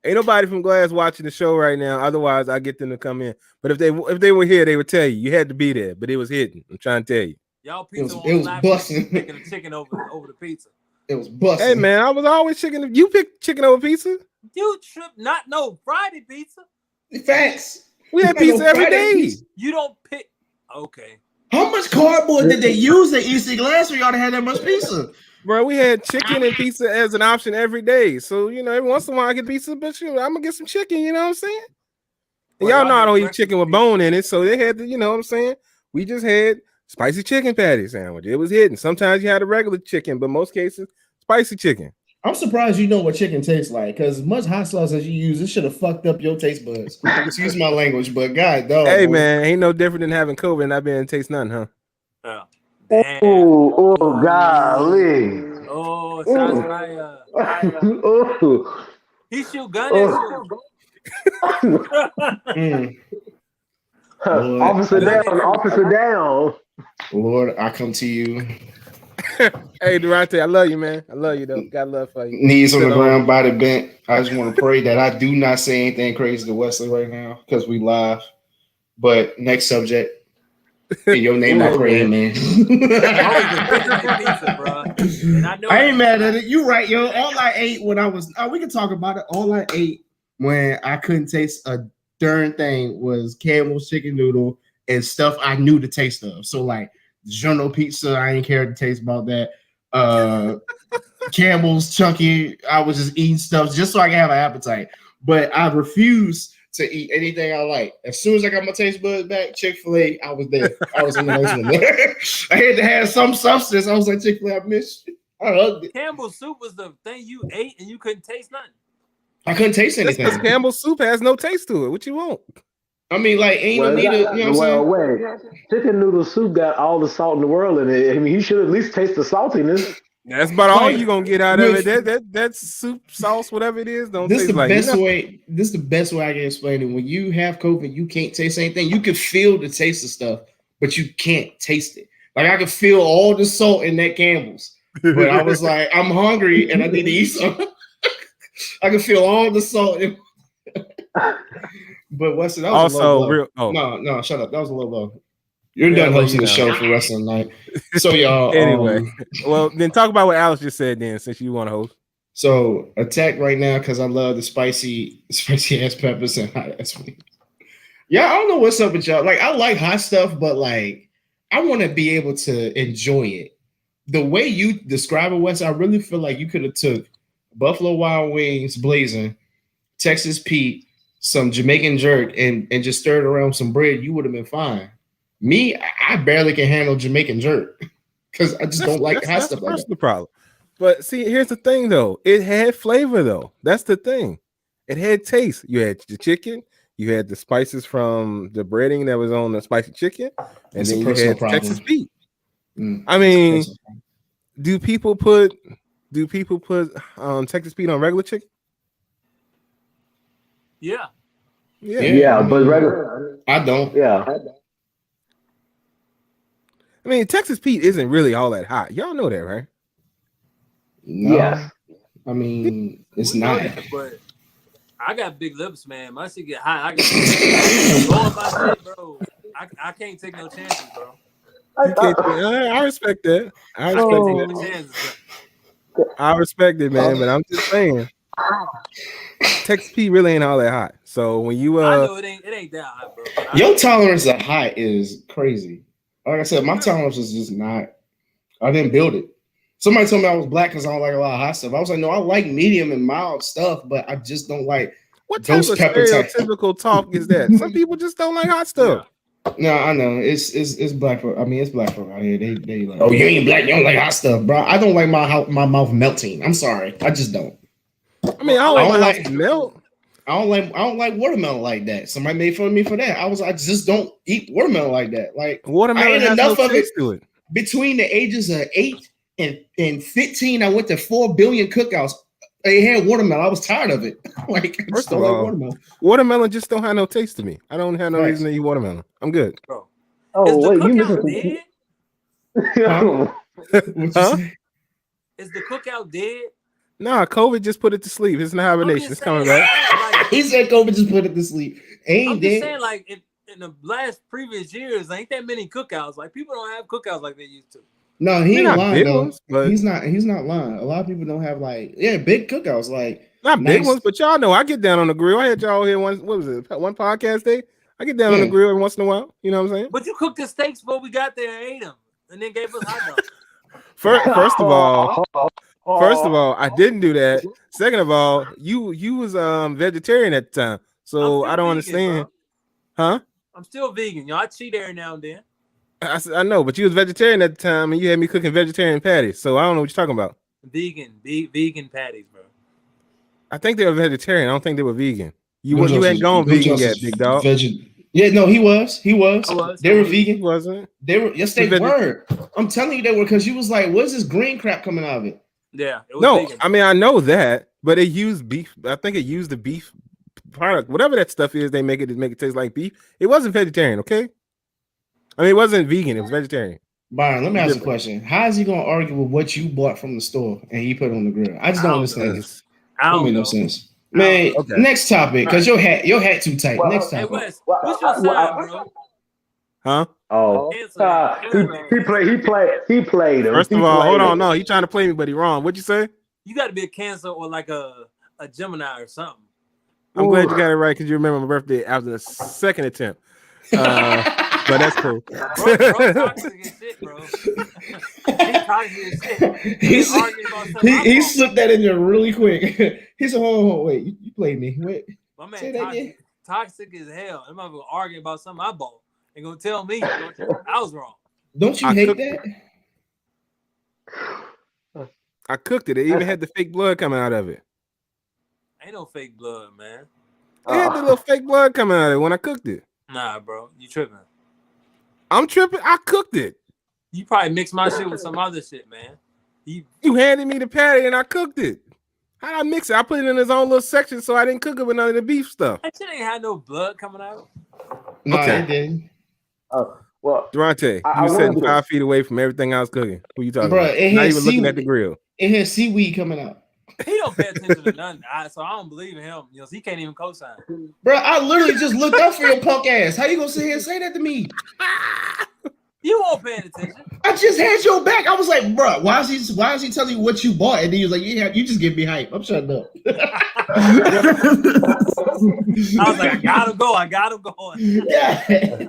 Ain't nobody from Glass watching the show right now. Otherwise, I get them to come in. But if they were here, they would tell you had to be there. But it was hidden. I'm trying to tell you. Y'all pizza it was busting. Picking the chicken over the pizza. It was busting. Hey man, I was always chicken. You picked chicken over pizza. You trip not no Friday pizza. Facts. We had pizza every day. Pizza. You don't pick. Okay. How much cardboard did they use at EC Glass for y'all to have that much pizza? Bro, we had chicken and pizza as an option every day. So, every once in a while I get pizza, but I'm going to get some chicken, you know what I'm saying? And y'all know I don't eat chicken with bone in it. So they had to, you know what I'm saying? We just had spicy chicken patty sandwich. It was hidden. Sometimes you had a regular chicken, but most cases, spicy chicken. I'm surprised you know what chicken tastes like, because as much hot sauce as you use, it should have fucked up your taste buds. Excuse my language, but God, dog. Hey, man, ain't no different than having COVID and not being able to taste nothing, huh? Yeah. Oh, golly. Oh, sounds like he shoot gun Officer down. Lord, I come to you. Hey, Durante, I love you, man. I love you, though. Got love for you. Knees on the ground, body bent. I just want to pray that I do not say anything crazy to Wesley right now because we live. But next subject. In your name, I pray, man. I ain't mad at it. You right, yo. All I ate when I was, we can talk about it. All I ate when I couldn't taste a darn thing was Campbell's chicken noodle and stuff I knew the taste of. So like DiGiorno pizza, I ain't care to taste about that. Campbell's Chunky, I was just eating stuff just so I can have an appetite. But I refuse to eat anything I like. As soon as I got my taste buds back, Chick-fil-A, I was there. I was in the next one. I had to have some substance. I was like, Chick-fil-A, I missed you. I hugged it. Campbell's soup was the thing you ate and you couldn't taste nothing. I couldn't taste anything. Because Campbell's soup has no taste to it. What you want? I mean, like, ain't no need to, you know what I'm saying? Wait. Chicken noodle soup got all the salt in the world in it. I mean, you should at least taste the saltiness. That's about all you're gonna get out of it. That soup, sauce, whatever it is, don't taste like This is the best way I can explain it. When you have COVID, you can't taste anything. You can feel the taste of stuff, but you can't taste it. Like I could feel all the salt in that Campbell's, but I was like, I'm hungry and I need to eat something. I could feel all the salt. But what's it? That was also real. Oh. No, shut up. That was a little low. You're done hosting the show for wrestling night. So y'all. Anyway, well then talk about what Alex just said. Then since you want to host. So attack right now because I love the spicy ass peppers and hot ass wings. Yeah, I don't know what's up with y'all. Like I like hot stuff, but like I want to be able to enjoy it. The way you describe it, Wes, I really feel like you could have took Buffalo Wild Wings blazing, Texas Pete, some Jamaican jerk, and just stirred around some bread. You would have been fine. Me, I barely can handle Jamaican jerk because I just don't like hot stuff like that. That's the problem. But see, here's the thing, though. It had flavor, though. That's the thing. It had taste. You had the chicken. You had the spices from the breading that was on the spicy chicken, and then you had Texas Pete. I mean, do people put Texas Pete on regular chicken? Yeah, but regular. I don't. Yeah. I mean, Texas Pete isn't really all that hot. Y'all know that, right? No. Yeah. I mean, it's not. But I got big lips, man. My shit get hot. I can go on my shit, bro. I can't take no chances, bro. I respect that. I respect it, man. But I'm just saying, Texas Pete really ain't all that hot. So when you I know it ain't that hot, bro. Your tolerance of hot is crazy. Like I said, my tolerance is just not. I didn't build it. Somebody told me I was black because I don't like a lot of hot stuff. I was like, no, I like medium and mild stuff, but I just don't like. What type of stereotypical talk is that? Some people just don't like hot stuff. No, I know it's black folk. I mean, it's black folk out here. They like, oh, you ain't black. You don't like hot stuff, bro. I don't like my mouth melting. I'm sorry, I just don't. I mean, I don't like melt. I don't like watermelon like that. Somebody made fun of me for that. I just don't eat watermelon like that. Like watermelon has enough of it to it. Between the ages of 8 and 15, I went to 4 billion cookouts. They had watermelon. I was tired of it. Like I just don't like watermelon. Watermelon just don't have no taste to me. I don't have no reason to eat watermelon. I'm good. Bro. Oh, wait, you dead? Huh? Is the cookout dead? Nah, COVID just put it to sleep. It's an hibernation. It's coming back. He said COVID just put it to sleep. I'm just saying, like in the last previous years, ain't that many cookouts. Like people don't have cookouts like they used to. No, he ain't lying though. Ones, but he's not lying. A lot of people don't have big cookouts, like not nice. Big ones, but y'all know I get down on the grill. I had y'all here one podcast day. I get down on the grill every once in a while. You know what I'm saying? But you cooked the steaks before we got there and ate them, and then gave us hot dogs. First of all, I didn't do that. Second of all, you was vegetarian at the time, so I don't understand. Huh? I'm still vegan, y'all. I cheat every now and then. I know, but you was vegetarian at the time, and you had me cooking vegetarian patties, so I don't know what you're talking about. Vegan patties, bro. I think they were vegetarian. I don't think they were vegan. You ain't gone vegan yet, big dog. Yeah, no, he was. They were vegan. Wasn't they were? Yes, they were. I'm telling you, they were because you was like, "What's this green crap coming out of it?" Yeah. It was no, vegan. I mean I know that, but it used beef. I think it used the beef product, whatever that stuff is. They make it taste like beef. It wasn't vegetarian, okay? I mean, it wasn't vegan; it was vegetarian. Byron, let me ask you a question. How is he gonna argue with what you bought from the store and he put it on the grill? I just don't understand this. Don't make no sense. Man, Okay. Next topic, because your hat too tight. Next topic. Hey Wes, what's your sign, bro? Huh? Oh, he played him. First of all, hold on. No, he trying to play me, but he wrong. What'd you say? You got to be a Cancer or like a Gemini or something. I'm glad you got it right because you remember my birthday after the second attempt. But that's cool. Bro, toxic as shit, bro. He's toxic as shit. He slipped that in there really quick. He said, "Hold on, wait, you played me. Wait, my man, toxic as hell. I'm not arguing about something I bought and gonna tell me I was wrong. Don't you hate that? I cooked it. It even had the fake blood coming out of it. Ain't no fake blood, man. It had the little fake blood coming out of it when I cooked it. Nah, bro, you tripping. I'm tripping. I cooked it. You probably mixed my shit with some other shit, man. You handed me the patty and I cooked it. How'd I mix it? I put it in his own little section so I didn't cook it with none of the beef stuff. That shit ain't had no blood coming out. No, it didn't. Well, Durante, you sitting 5 feet away from everything I was cooking. Who you talking about? Not even looking at the grill. It had seaweed coming out. He don't pay attention to nothing, so I don't believe in him. He can't even co-sign. Bro, I literally just looked up for your punk ass. How you gonna sit here and say that to me? You won't pay attention. I just had your back. I was like, bro, why is he telling you what you bought? And then he was like, yeah, you just give me hype. I'm shutting up. I was like, I gotta go. Yeah.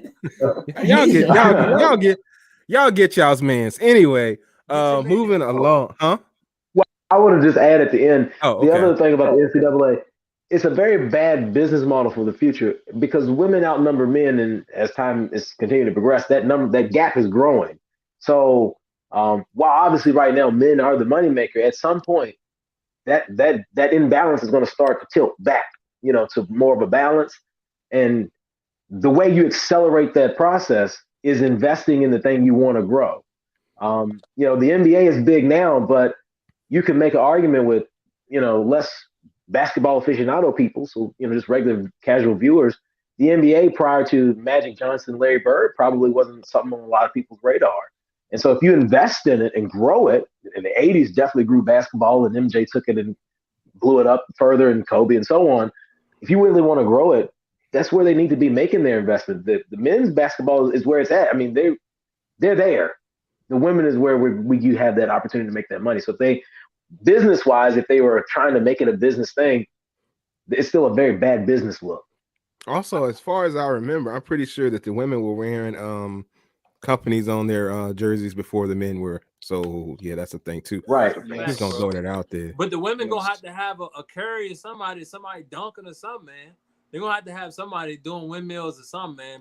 y'all get y'all's mans. Anyway, moving along, huh? Well, I want to just add at the end. The other thing about the NCAA, it's a very bad business model for the future because women outnumber men, and as time is continuing to progress, that gap is growing. So while obviously right now men are the moneymaker, at some point that imbalance is going to start to tilt back, to more of a balance. And the way you accelerate that process is investing in the thing you want to grow. The NBA is big now, but you can make an argument with, less basketball aficionado people, so just regular casual viewers. The NBA prior to Magic Johnson, Larry Bird probably wasn't something on a lot of people's radar. And so if you invest in it and grow it, in the 80s definitely grew basketball, and MJ took it and blew it up further, and Kobe and so on. If you really want to grow it, that's where they need to be making their investment. The men's basketball is where it's at. I mean, they're there. The women is where you have that opportunity to make that money. So if they, business-wise, if they were trying to make it a business thing, it's still a very bad business look. Also, as far as I remember, I'm pretty sure that the women were wearing companies on their jerseys before the men were. So yeah, that's a thing too. Right. I'm just gonna throw that out there. But the women gonna have to have a carrier, somebody dunking or something, man. They're gonna have to have somebody doing windmills or something, man.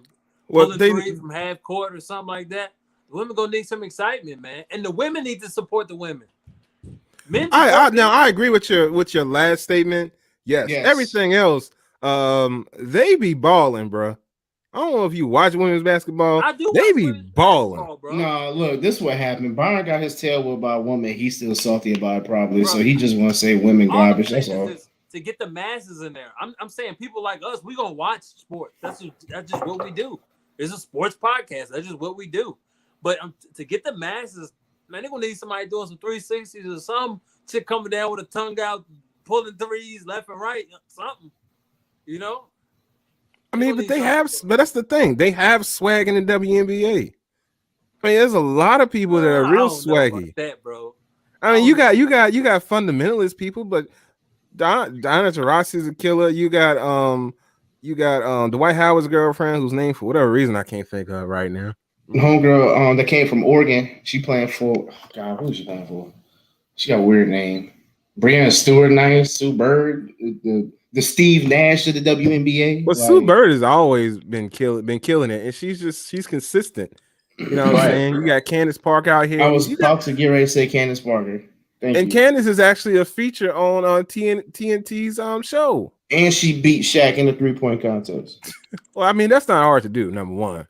Pulling three from half court or something like that. The women gonna need some excitement, man. And the women need to support the women. I agree with your last statement. Yes. Everything else, they be balling, bro. I don't know if you watch women's basketball. I do. They be balling. No, look, this is what happened. Byron got his tail whipped by a woman. He's still salty about it, probably. Bro, so he just want to say women garbage. That's all. To get the masses in there. I'm saying people like us, we gonna watch sports. That's just what we do. It's a sports podcast. That's just what we do. But to get the masses, man, they're gonna need somebody doing some 360s or some chick coming down with a tongue out, pulling threes left and right, something. I mean, but that's the thing. They have swag in the WNBA. I mean, there's a lot of people that are real swaggy. That, bro. I mean, you got fundamentalist people, but Diana Taurasi is a killer. You got Dwight Howard's girlfriend, whose name for whatever reason I can't think of right now. Homegirl, that came from Oregon. She playing for who is she playing for? She got a weird name. Brianna Stewart, Sue Bird, the Steve Nash of the WNBA. But Sue Bird has always been killing it, and she's consistent. You know what I'm saying? You got Candace Parker out here. I was about to get ready to say Candace Parker. Thank you. Candace is actually a feature on TNT's show. And she beat Shaq in the 3-point contest. Well, I mean, that's not hard to do, number one.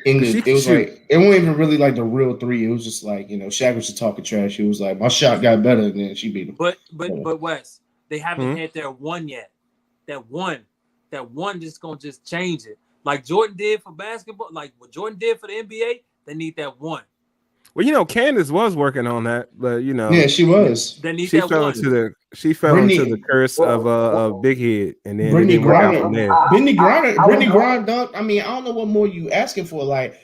It was like, it wasn't even really like the real three. It was just like, Shaq was just talking trash. It was like, my shot got better, and then she beat him. But Wes, they haven't had their one yet. That one just gonna just change it. Like Jordan did for basketball, like what Jordan did for the NBA. They need that one. Well, Candace was working on that, but yeah, she was. They need she that fell one. into the curse of Big Head, and then Brittany it didn't work out from Griner. there. Brittany Griner, dog. I mean, I don't know what more you asking for. Like,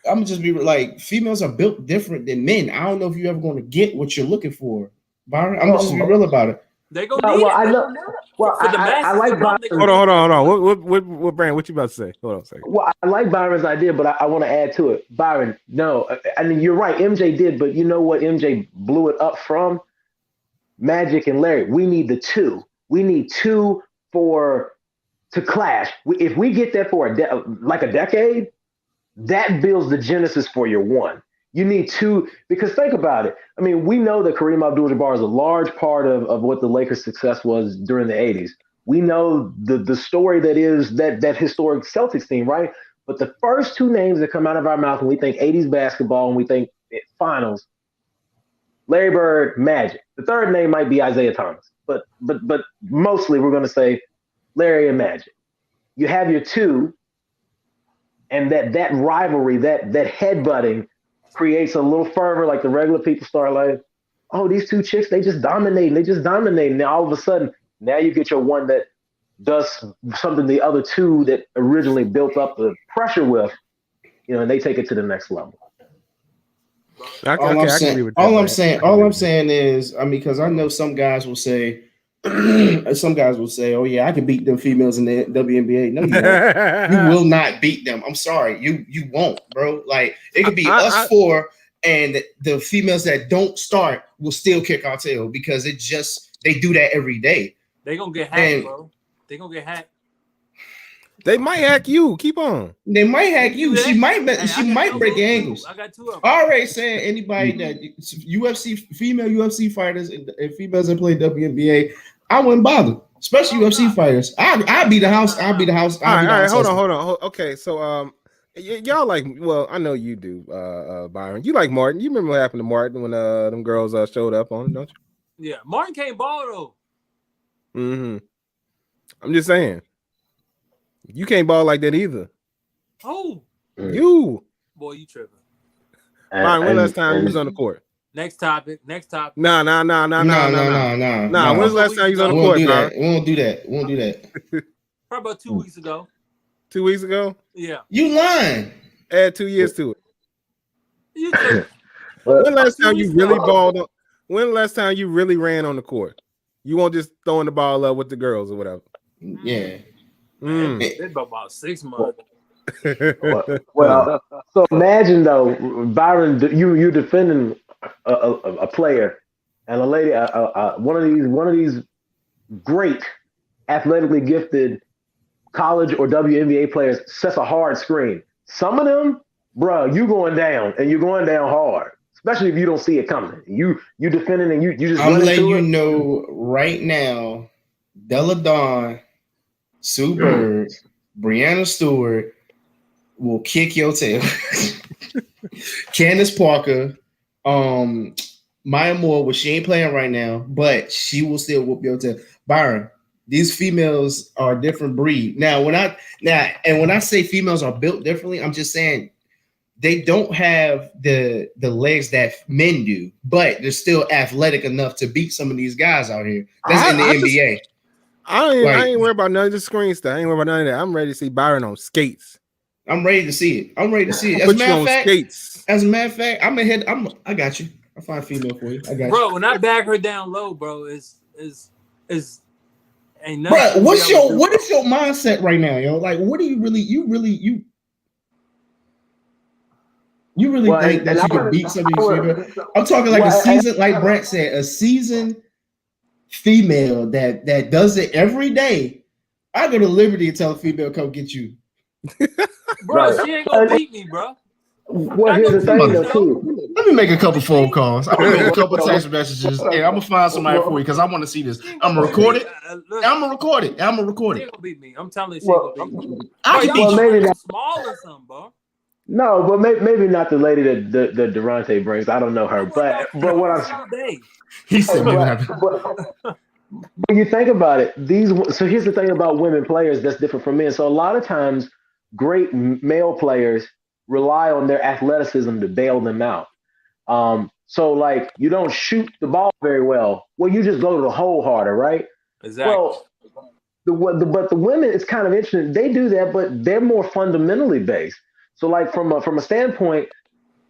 I'm gonna just be like, females are built different than men. I don't know if you're ever going to get what you're looking for, Byron. I'm gonna just be real about it. They gonna need it. I know. Well, I like Byron. Hold on. What Brand? What you about to say? Hold on a second. Well, I like Byron's idea, but I want to add to it. Byron, no, I mean you're right. MJ did, but you know what? MJ blew it up from Magic and Larry. We need the two. We need two to clash. If we get that for a decade, that builds the genesis for your one. You need two, because think about it. I mean, we know that Kareem Abdul-Jabbar is a large part of what the Lakers' success was during the 80s. We know the story that is that historic Celtics team, right? But the first two names that come out of our mouth when we think 80s basketball and we think finals, Larry Bird, Magic. The third name might be Isaiah Thomas, but mostly we're going to say Larry and Magic. You have your two, and that rivalry, that headbutting creates a little fervor. Like the regular people start like, oh, these two chicks, they just dominate. Now all of a sudden, now you get your one that does something the other two that originally built up the pressure with, and they take it to the next level. All I'm saying is, I mean, because I know some guys will say, oh yeah, I can beat them females in the WNBA. No, you won't. You will not beat them. I'm sorry, you won't, bro. Like it could be us four, and the females that don't start will still kick our tail because they do that every day. They gonna get hacked, bro. They gonna get hacked. They might hack you. Keep on. They might hack you. She might break your ankles. I got two of them. I already said anybody that female UFC fighters and females that play WNBA, I wouldn't bother. Especially UFC fighters. I'll be the house. All right, hold on. Okay, so y'all like, well, I know you do, Byron. You like Martin. You remember what happened to Martin when them girls showed up on it, don't you? Yeah, Martin can't ball though. Mm-hmm. I'm just saying. You can't ball like that either. Oh, you boy, you tripping? Byron, when last time you was on the court? Next topic. Nah. When's the last time you was on the court? We won't do that. Probably about 2 weeks ago. 2 weeks ago? Yeah. You lying? Add 2 years to it. You tripping? When last time you really balled? When last time you really ran on the court? You won't just throwing the ball up with the girls or whatever. Yeah. It's about 6 months. Well, so imagine though, Byron, you're defending a player and a lady, one of these great athletically gifted college or WNBA players sets a hard screen. Some of them, bro, you going down and you're going down hard, especially if you don't see it coming. You defending and you just. I'm letting you know right now, Della Dawn, Sue Bird, Brianna Stewart will kick your tail. Candace Parker, Maya Moore, well, she ain't playing right now, but she will still whoop your tail. Byron, these females are a different breed. Now, when I say females are built differently, I'm just saying they don't have the legs that men do, but they're still athletic enough to beat some of these guys out here. That's in the NBA. I ain't worried about none of the screen stuff. I ain't worried about none of that. I'm ready to see Byron on skates. I'm ready to see it. As a matter of fact, I'm ahead. I got you. I'll find a female for you. I got you. Bro, when I back her down low, bro, is ain't nothing. Bro, what is your mindset right now, yo? Like, what do you really think that you can beat some of these females? I'm talking like a season, like Brent said, a seasoned female that does it every day. I go to Liberty and tell a female, come get you. Bro, she ain't gonna beat me, bro. Well, here's the thing, though, too. Let me make a couple phone calls. I'm gonna make a couple text messages, and I'm gonna find somebody for you because I want to see this. I'm gonna record it. I'm gonna record it. She ain't gonna beat me. I'm telling you, she ain't gonna beat me. I can beat you. Maybe not Small or something, bro. No, but maybe not the lady that Durante brings. I don't know her, but what I'm saying. He said, when you think about it, so here's the thing about women players that's different from men. So a lot of times great male players rely on their athleticism to bail them out. So like you don't shoot the ball very well. Well, you just go to the hole harder, right? Exactly. Well, but the women, it's kind of interesting. They do that, but they're more fundamentally based. So like from a standpoint,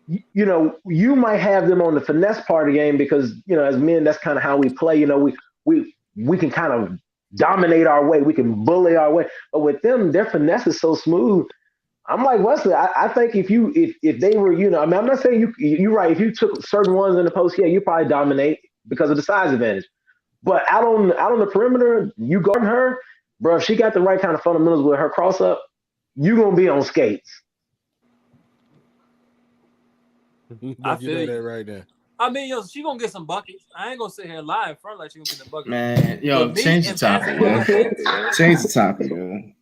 you might have them on the finesse part of the game because as men, that's kind of how we play. We can kind of dominate our way, we can bully our way. But with them, their finesse is so smooth. I'm like Wesley. I think if they were, I mean, I'm not saying you're right. If you took certain ones in the post, yeah, you probably dominate because of the size advantage. But out on the perimeter, you guard her, bro. If she got the right kind of fundamentals with her cross up, you gonna be on skates. I feel that right there. I mean, she gonna get some buckets. I ain't gonna sit here and lie in front like she gonna get the buckets. Man, change the topic, man. Change the topic, man.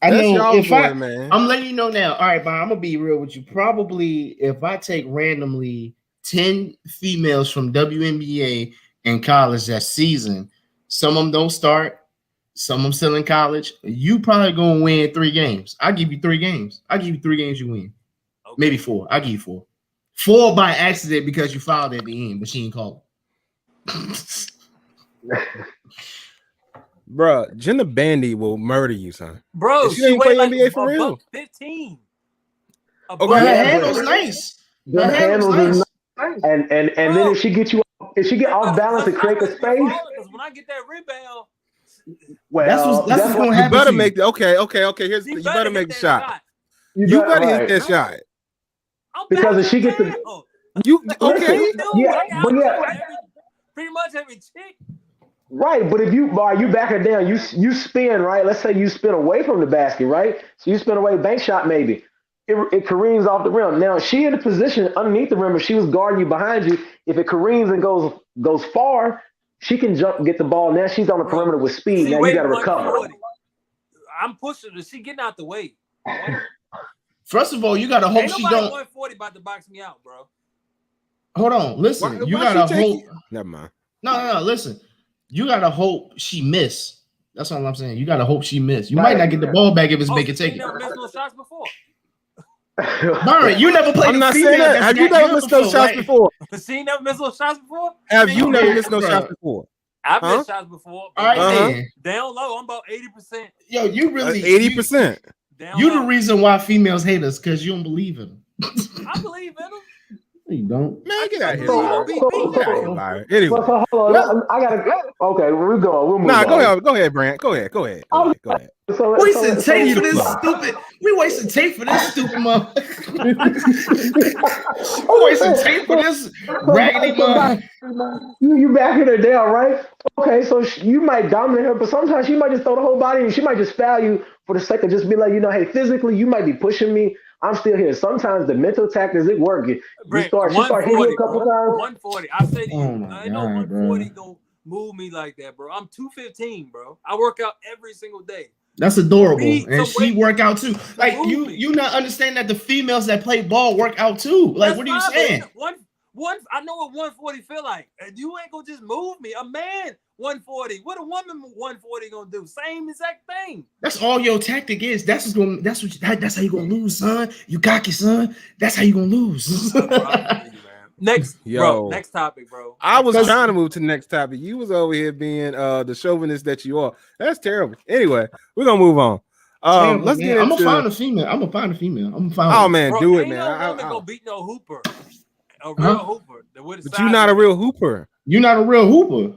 I That's know if man. I'm letting you know now. All right, Bob, I'm gonna be real with you. Probably if I take randomly 10 females from WNBA in college that season, some of them don't start, some of them still in college. You probably gonna win 3 games. I'll give you 3 games. I'll give you 3 games you win. Okay. Maybe 4. I'll give you 4. 4 by accident because you fouled at the end, but she ain't called. Bro, Jenna Bandy will murder you, son. Bro, she ain't play like NBA for real. 15. Okay, her handle's nice. Her handle's nice. And then if she get off balance and create the space. Because when I get that rebound, well, that's what's gonna happen. You better make the okay. Here's you better make the shot. You better hit that shot. Because if she gets the you okay? Pretty much every chick. Right, but if you back her down, you spin, right? Let's say you spin away from the basket, right? So you spin away, bank shot maybe. It careens off the rim. Now she in a position underneath the rim. If she was guarding you behind you, if it careens and goes far, she can jump and get the ball. Now she's on the perimeter with speed. Now you got to recover. I'm pushing her. She getting out the way. First of all, you got to hope she don't. 140 about to box me out, bro. Hold on, listen. You got to hope. Never mind. No. Listen. You got to hope she miss. That's all I'm saying. You got to hope she miss. You might not get the ball back if it's make it take it. You never missed no shots before. Byron, you never played. I'm not saying that. Have you never missed no shots before? She never missed no shots before? Have you never missed no shots before? I've missed shots before. All right, down low, I'm about 80%. Yo, you really 80%. You the reason why females hate us because you don't believe in them. I believe in them. You don't. Man, get out of here, Byron. Anyway, hold on. I gotta go. Okay, we're going. We'll move on. Go ahead, Brant. Go ahead. Wasting tape for this stupid. We wasting tape for this stupid motherfucker. We wasting tape for this raggedy motherfucker. You backing her down, right? Okay, so you might dominate her, but sometimes she might just throw the whole body and she might just foul you for the sake of just be like, hey, physically you might be pushing me. I'm still here. Sometimes the mental tactics it work. She start hitting you a couple times. 140. I say to you, I know 140 gonna move me like that, bro. I'm 215, bro. I work out every single day. That's adorable, and she work out too. Like you not understand that the females that play ball work out too. Like, what are you saying? I know what 140 feel like. And you ain't gonna just move me. A man 140. What a woman 140 gonna do? Same exact thing. That's all your tactic is. That's how you gonna lose, son. You cocky, son. That's how you gonna lose. Next topic, bro. I was trying to move to the next topic. You was over here being the chauvinist that you are. That's terrible. Anyway, we're gonna move on. Let's get into. I'm gonna find a female. I'm gonna find Oh man, bro, do it, man. I'm gonna go beat no hooper. A real hooper. But you're not a real hooper. You're not a real hooper.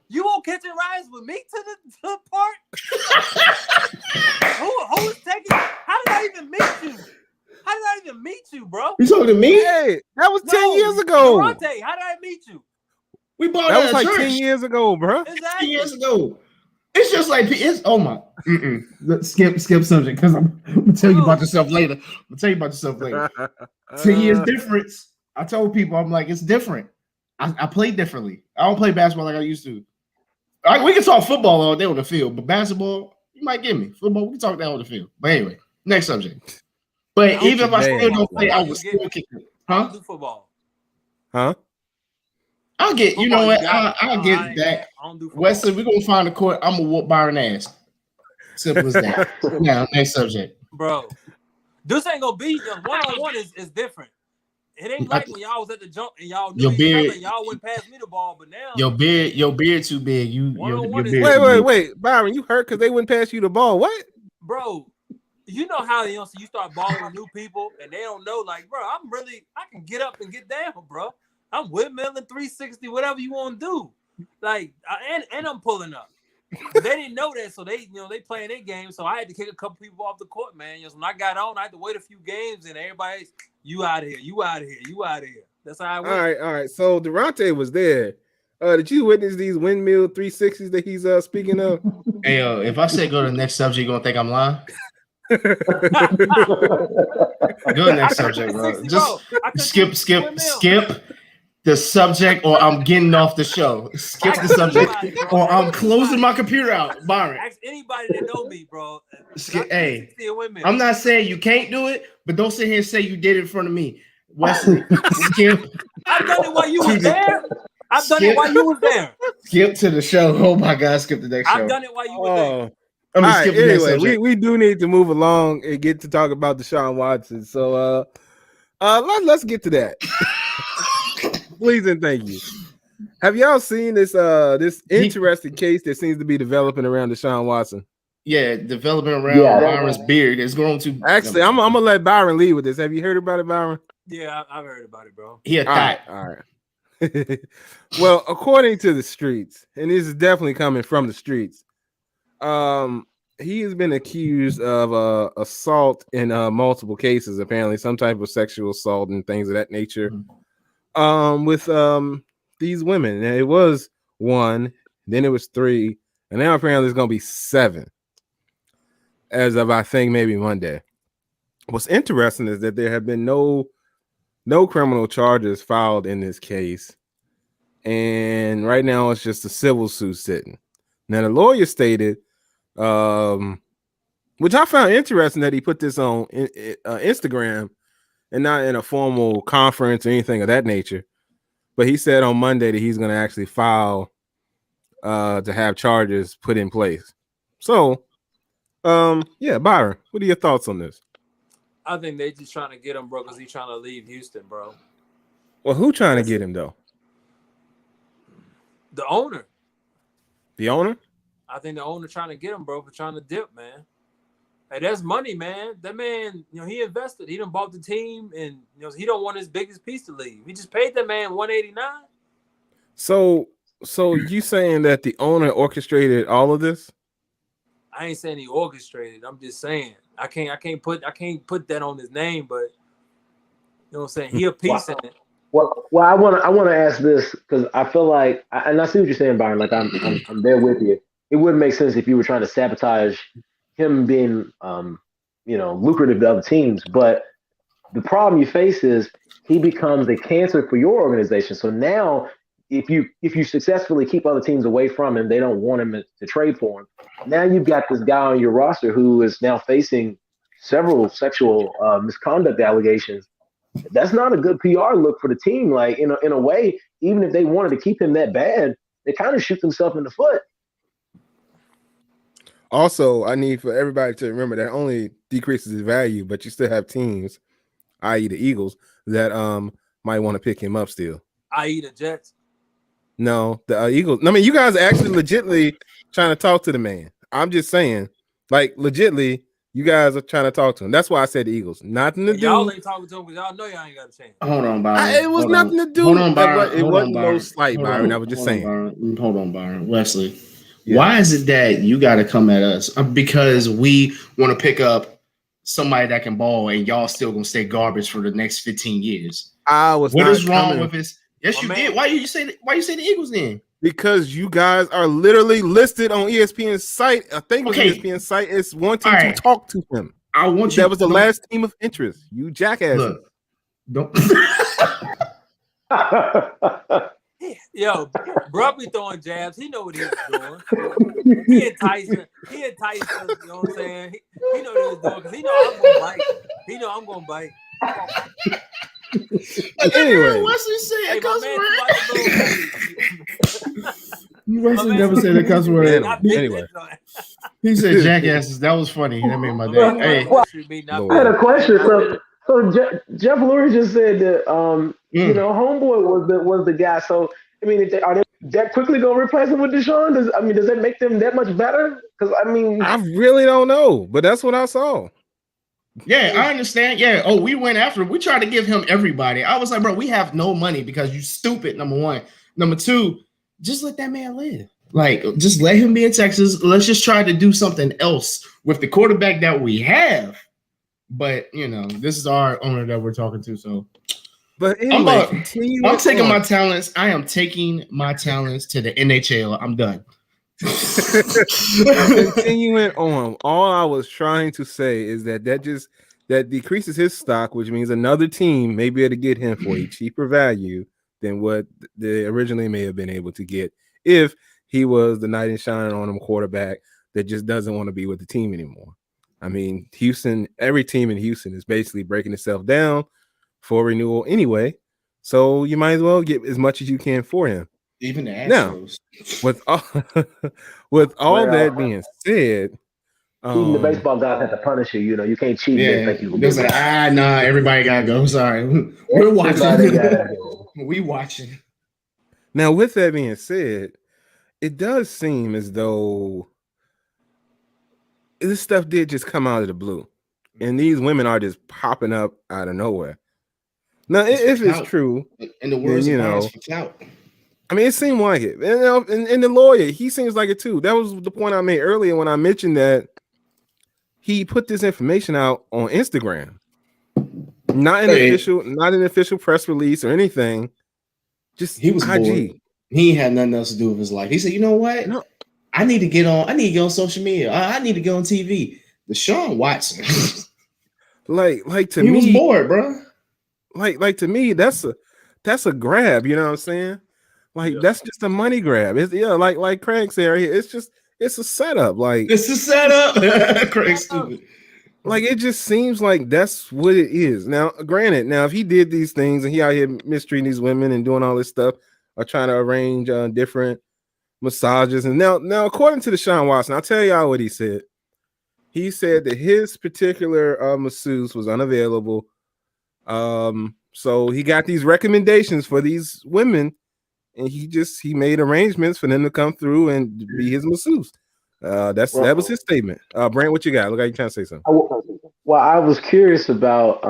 You won't catch and rise with me to the park? who is taking? How did I even meet you? Bro? You talking to me? Hey, that was 10 years ago. Durante, how did I meet you? We bought that was like church. 10 years ago, bro. Exactly. 10 years ago. It's just like it's oh my. Let's skip subject because I'm gonna tell you about yourself later. 10 years difference. I told people I'm like it's different. I play differently. I don't play basketball like I used to. We can talk football all day on the field, but basketball you might give me. Football we can talk that on the field. But anyway, next subject. But even if I still don't play, I would still kick it. Huh? Do football. Huh? I'll get. Football, you know what? I'll get that. Wesley, we're gonna find a court. I'm gonna whoop Byron ass. Simple as that. Now, next subject. Bro, this ain't gonna be one-on-one is different. It ain't like when y'all was at the jump and y'all knew each other and y'all wouldn't pass me the ball, but now your beard too big. Wait, Byron, you hurt because they wouldn't pass you the ball. What? Bro, you know how you start balling with new people and they don't know, like, bro, I can get up and get down, bro. I'm windmilling 360, whatever you want to do. Like, and I'm pulling up. But they didn't know that, so they playing their game. So I had to kick a couple people off the court, man. When I got on, I had to wait a few games, and everybody's you out of here, you out of here, you out of here. That's how I went. All right. So Durante was there. Did you witness these windmill 360s that he's speaking of? Hey, if I say go to the next subject, you gonna think I'm lying? Go to the next subject, bro. Just skip the subject, or I'm getting off the show. Skip the subject, or I'm closing my computer out. Byron, ask anybody that know me, bro. Hey, I'm not saying you can't do it, but don't sit here and say you did it in front of me. Wesley, skip. I've done it while you was there. I've done it while you was there. Skip to the show. Oh my God, skip the next show. I've done it while you were there. All right, anyway, we do need to move along and get to talk about Deshaun Watson. So let's get to that. Please and thank you. Have y'all seen this interesting case that seems to be developing around Deshaun Watson? Yeah, developing around Byron's beard. It's going to actually. I'm gonna let Byron lead with this. Have you heard about it, Byron? Yeah, I've heard about it, bro. He a thought. All right. Well, according to the streets, and this is definitely coming from the streets, he has been accused of assault in multiple cases. Apparently, some type of sexual assault and things of that nature. With these women. And it was 1, then it was 3, and now apparently it's gonna be 7 as of I think maybe Monday. What's interesting is that there have been no criminal charges filed in this case, and right now it's just a civil suit sitting. Now the lawyer stated, which I found interesting, that he put this on Instagram and not in a formal conference or anything of that nature. But he said on Monday that he's going to actually file to have charges put in place. So, Byron, what are your thoughts on this? I think they just trying to get him, bro, because he's trying to leave Houston, bro. Well, who trying to get him, though? The owner. The owner? I think the owner trying to get him, bro, for trying to dip, man. Hey, that's money, man. That man, he invested. He done bought the team, and he don't want his biggest piece to leave. He just paid that man $189. So you saying that the owner orchestrated all of this? I ain't saying he orchestrated. I'm just saying I can't put that on his name, but you know what I'm saying. He a piece in it. Well, I want to ask this because I feel like, and I see what you're saying, Byron. Like I'm there with you. It wouldn't make sense if you were trying to sabotage him being, lucrative to other teams. But the problem you face is he becomes a cancer for your organization. So now, if you successfully keep other teams away from him, they don't want him to trade for him. Now you've got this guy on your roster who is now facing several sexual misconduct allegations. That's not a good PR look for the team. Like in a way, even if they wanted to keep him that bad, they kind of shoot themselves in the foot. Also, I need for everybody to remember that only decreases his value, but you still have teams, i.e. the Eagles, that might want to pick him up still. I.e. the Jets. No, the Eagles. I mean, you guys are actually legitly trying to talk to the man. I'm just saying, like, legitly, you guys are trying to talk to him. That's why I said the Eagles. Nothing to do. Y'all ain't talking to him because y'all know y'all ain't got a chance. Hold on, Byron. It was nothing to do. Hold on, Byron. It wasn't no slight, Byron. I was just saying. Hold on, Byron. Wesley. Yeah. Why is it that you got to come at us? Because we want to pick up somebody that can ball, and y'all still gonna stay garbage for the next 15 years. What is wrong with this? Yes, you did. Why you say the Eagles then? Because you guys are literally listed on ESPN's site. I think ESPN's site is wanting to talk to him. I want you. That was the last team of interest. You jackass. Look, don't. Yo, bro be throwing jabs. He know what he was doing. He enticed us. You know what I'm saying? He know what he was doing because he know I'm gonna bite. He know I'm gonna bite. Anyway, Wesley said, Wesley never said a cuss word. Anyway. He said jackasses. That was funny. That made my day. Hey, I had a question. So Jeff Lurie just said that you know, Homeboy was the guy. So I mean, are they that quickly gonna replace him with Deshaun? Does that make them that much better? Because I mean, I really don't know, but that's what I saw. Yeah, I understand. Yeah. Oh, we went after him. We tried to give him everybody. I was like, bro, we have no money because you stupid. Number one. Number two, just let that man live. Like, just let him be in Texas. Let's just try to do something else with the quarterback that we have. But you know, this is our owner that we're talking to. So, but anyway, I'm taking my talents. I am taking my talents to the NHL. I'm done. Continuing on, all I was trying to say is that decreases his stock, which means another team may be able to get him for a cheaper value than what they originally may have been able to get if he was the knight in shining on him quarterback that just doesn't want to be with the team anymore. I mean, Houston, every team in Houston is basically breaking itself down for renewal anyway, so you might as well get as much as you can for him. Even the Astros. Now, with all that being said, even the baseball guys have to punish you. You know, you can't cheat. Yeah, think you can like, nah, everybody gotta go. Sorry, we're watching. We watching. Now, with that being said, it does seem as though this stuff did just come out of the blue, and these women are just popping up out of nowhere. Now, if it's true, in the words of Bonds, for clout. I mean, it seemed like it. And the lawyer, he seems like it too. That was the point I made earlier when I mentioned that he put this information out on Instagram. Not an official press release or anything. Just he was IG. Bored. He had nothing else to do with his life. He said, you know what? No. I need to get on social media. I need to get on TV. Deshaun Watson. like to me. He was bored, bro. Like to me, that's a grab, you know what I'm saying? Like that's just a money grab. It's like Craig said, it's a setup. Like it's a setup. Craig's stupid. Like it just seems like that's what it is. Now, granted, if he did these things and he out here mistreating these women and doing all this stuff, or trying to arrange different massages, and now according to Deshaun Watson, I'll tell y'all what he said. He said that his particular masseuse was unavailable. So he got these recommendations for these women. And he made arrangements for them to come through and be his masseuse. That was his statement. Brent, what you got? Look like you trying to say something. Well, I was curious about.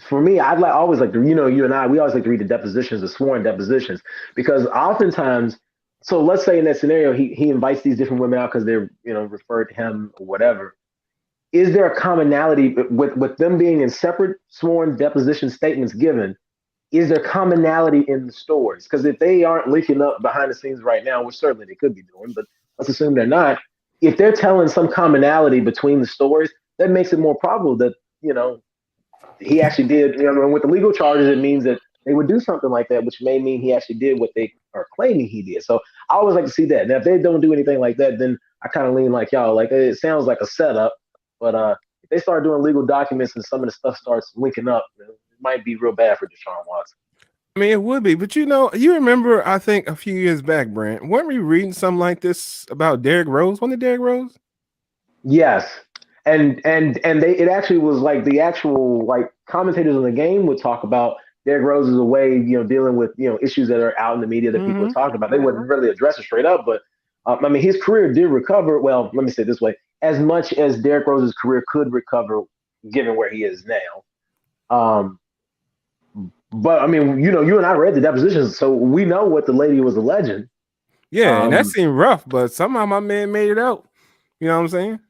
For me, always like to, you and I, we always like to read the depositions, the sworn depositions, because oftentimes, so let's say in that scenario, he invites these different women out because they're referred to him or whatever. Is there a commonality with them being in separate sworn deposition statements given? Is there commonality in the stories? Because if they aren't linking up behind the scenes right now, which certainly they could be doing, but let's assume they're not. If they're telling some commonality between the stories, that makes it more probable that, he actually did, with the legal charges, it means that they would do something like that, which may mean he actually did what they are claiming he did. So I always like to see that. Now, if they don't do anything like that, then I kind of lean like y'all, like it sounds like a setup, but if they start doing legal documents and some of the stuff starts linking up, might be real bad for Deshaun Watson. I mean, it would be, but you remember, I think a few years back, Brent, weren't we reading something like this about Derrick Rose? Wasn't it Derrick Rose? Yes. And it actually was like the actual commentators in the game would talk about Derrick Rose as a way, dealing with, issues that are out in the media that people are talking about. They wouldn't really address it straight up, but I mean, his career did recover. Well, let me say it this way, as much as Derrick Rose's career could recover given where he is now. But I mean, you and I read the depositions, so we know what the lady was alleging. Yeah, and that seemed rough, but somehow my man made it out. You know what I'm saying?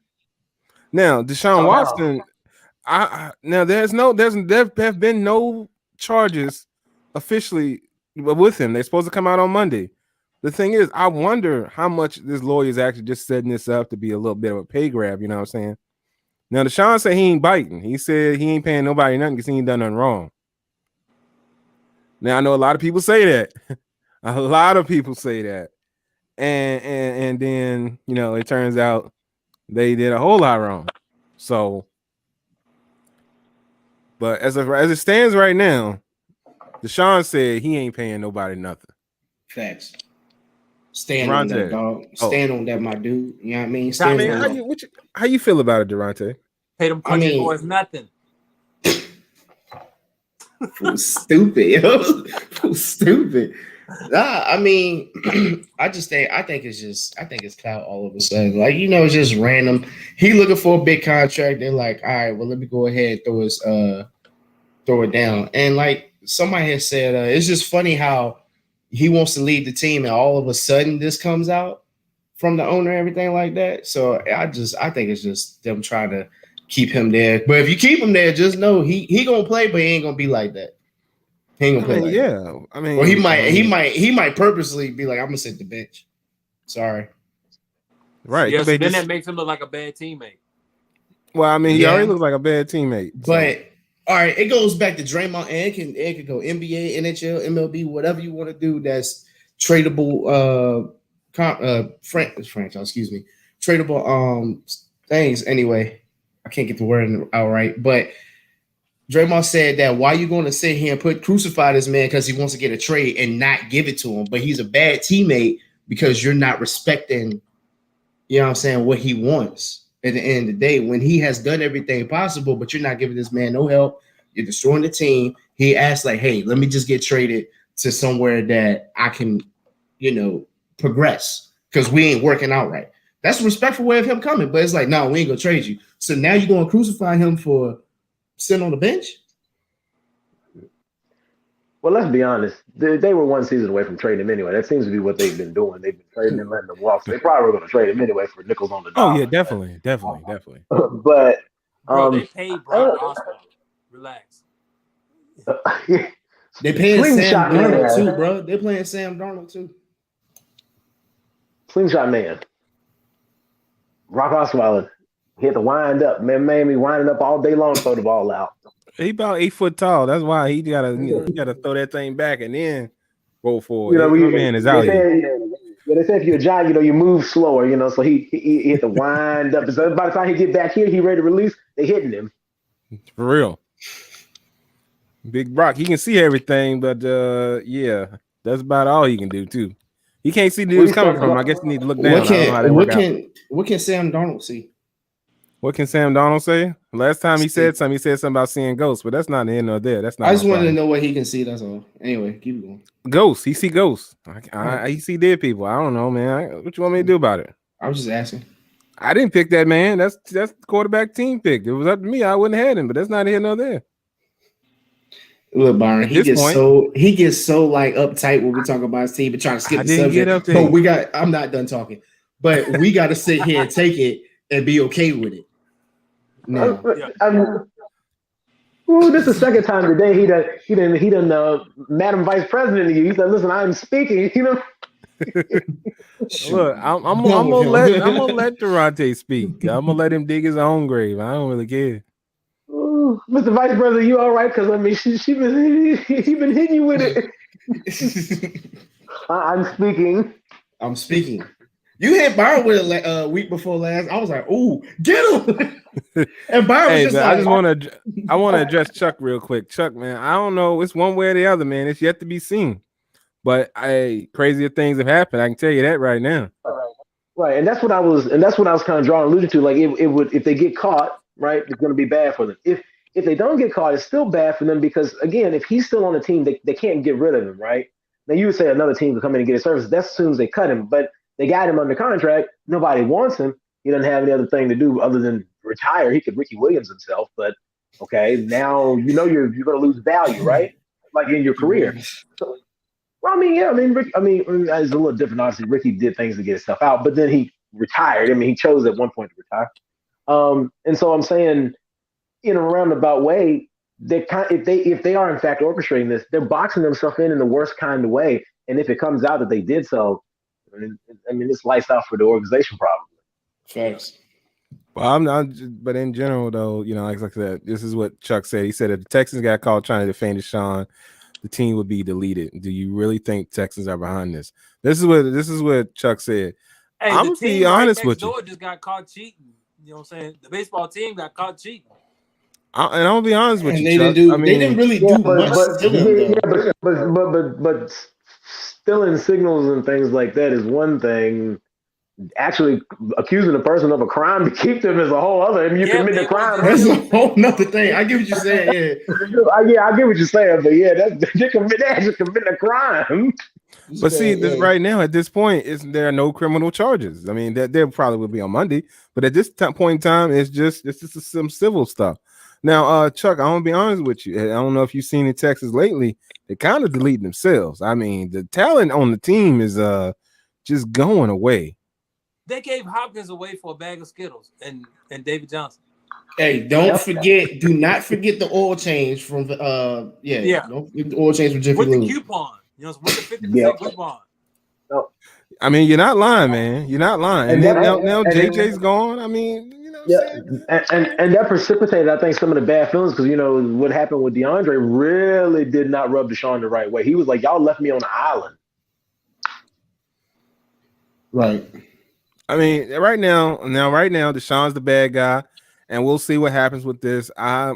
Now, Deshaun Watson, there have been no charges officially with him. They're supposed to come out on Monday. The thing is, I wonder how much this lawyer is actually just setting this up to be a little bit of a pay grab. You know what I'm saying? Now, Deshaun said he ain't biting. He said he ain't paying nobody nothing because he ain't done nothing wrong. Now I know a lot of people say that. A lot of people say that. And then, it turns out they did a whole lot wrong. So, but as it stands right now, Deshaun said he ain't paying nobody nothing. Facts. Stand on that, dog. Stand on that, my dude. You know what I mean? Stand on that. How you feel about it, Durante? Pay them country boys nothing. Stupid. Stupid. Nah, I mean, I think it's clout all of a sudden. Like, it's just random. He looking for a big contract. They're like, all right, well, let me go ahead and throw it down. And like somebody has said, it's just funny how he wants to leave the team, and all of a sudden this comes out from the owner, everything like that. So I think it's just them trying to keep him there. But if you keep him there, just know he gonna play, but he ain't gonna be like that. He ain't gonna play like that. I mean, or he might purposely be like, I'm gonna sit the bench. Sorry. Right. Yes, then that makes him look like a bad teammate. Well, I mean, he already looks like a bad teammate. But all right, it goes back to Draymond, and it can go NBA, NHL, MLB, whatever you want to do that's tradable franchise, tradable things. Anyway, I can't get the word out right, but Draymond said that why you going to sit here and crucify this man because he wants to get a trade and not give it to him, but he's a bad teammate because you're not respecting, what he wants. At the end of the day, when he has done everything possible, but you're not giving this man no help, you're destroying the team. He asked like, hey, let me just get traded to somewhere that I can, progress because we ain't working out right. That's a respectful way of him coming, but it's like, no, we ain't gonna trade you. So now you're gonna crucify him for sitting on the bench? Well, let's be honest. They were one season away from trading him anyway. That seems to be what they've been doing. They've been trading him, letting him walk. So they probably were going to trade him anyway for nickels on the dollar. Oh yeah, definitely. But bro, they paid Brock Osweiler. Relax. They paying Sam Darnold too, bro. They're playing Sam Darnold too. Slingshot man. Brock Osweiler. He had to wind up. Man made me winding up all day long to throw the ball out. He about 8 foot tall. That's why he gotta throw that thing back and then roll forward. Man is out here. They say if you're a giant, you move slower. So he had to wind up. So by the time he get back here, he ready to release. They hitting him. For real. Big Brock, he can see everything, but that's about all he can do too. He can't see the dudes coming from him. I guess you need to look down. What can Sam Darnold see? What can Sam Darnold say? Last time he said something about seeing ghosts, but that's not the end of there. That's not. I just wanted to know what he can see. That's all. Anyway, keep going. Ghosts. He see ghosts. He see dead people. I don't know, man. What you want me to do about it? I was just asking. I didn't pick that man. That's the quarterback team picked. It was up to me. I wouldn't have had him, but that's not here nor there. Look, Byron, he gets so like uptight when we talk about his team and trying to skip the subject. But I'm not done talking. But we got to sit here and take it and be okay with it. No. This is the second time today he done Madam Vice President to you. He said, "Listen, I'm speaking." Look, I'm gonna let Durante speak. I'm gonna let him dig his own grave. I don't really care. Ooh, Mr. Vice President, you all right? Because I mean, he been hitting you with it. I'm speaking. I'm speaking. You hit Byron with it a week before last. I was like, "Ooh, get him!" And Byron was just like, I want to address Chuck real quick. Chuck, man, I don't know. It's one way or the other, man. It's yet to be seen. But crazier things have happened. I can tell you that right now. Right, and that's what I was kind of drawing alluding to. Like, it would, if they get caught, right, it's going to be bad for them. If they don't get caught, it's still bad for them because, again, if he's still on the team, they can't get rid of him, right? Now, you would say another team could come in and get his services. That's as soon as they cut him. But they got him under contract. Nobody wants him. He doesn't have any other thing to do other than retire. He could Ricky Williams himself. But, okay, now you're going to lose value, right? Like in your career. So, well, Rick, it's a little different. Obviously, Ricky did things to get his stuff out, but then he retired. I mean, he chose at one point to retire. And so I'm saying, in a roundabout way, if they are in fact orchestrating this, they're boxing themselves in the worst kind of way. And if it comes out that they did so, it's lights out for the organization probably. Facts. Well, but in general, though, like I said, this is what Chuck said. He said if the Texans got caught trying to defend Deshaun, the team would be deleted. Do you really think Texans are behind this? This is what Chuck said. Hey, I'm gonna be honest with you. Just got caught cheating. You know what I'm saying? The baseball team got caught cheating. And I'm gonna be honest with you. They didn't really do much. stealing signals and things like that is one thing. Actually, accusing a person of a crime to keep them is a whole other. And you commit a crime. That's a whole nother thing. I get what you're saying. Yeah, I get what you're saying, but yeah, they actually commit a crime. But see, right now at this point, there are no criminal charges. I mean, there probably will be on Monday, but at this point in time, it's just some civil stuff. Now, Chuck, I want to be honest with you. I don't know if you've seen in Texas lately. They kind of deleting themselves. I mean, the talent on the team is just going away. They gave Hopkins away for a bag of Skittles and David Johnson. Hey, do not forget the oil change from Don't forget the oil change from Jiffy with Lube. the coupon. You know, with the 50% coupon. I mean, you're not lying, man. You're not lying. And now JJ's gone. I mean, you know what I'm saying? And that precipitated, I think, some of the bad feelings because, you know, what happened with DeAndre really did not rub Deshaun the right way. He was like, y'all left me on the island. Right. I mean, right now, Deshaun's the bad guy, and we'll see what happens with this. I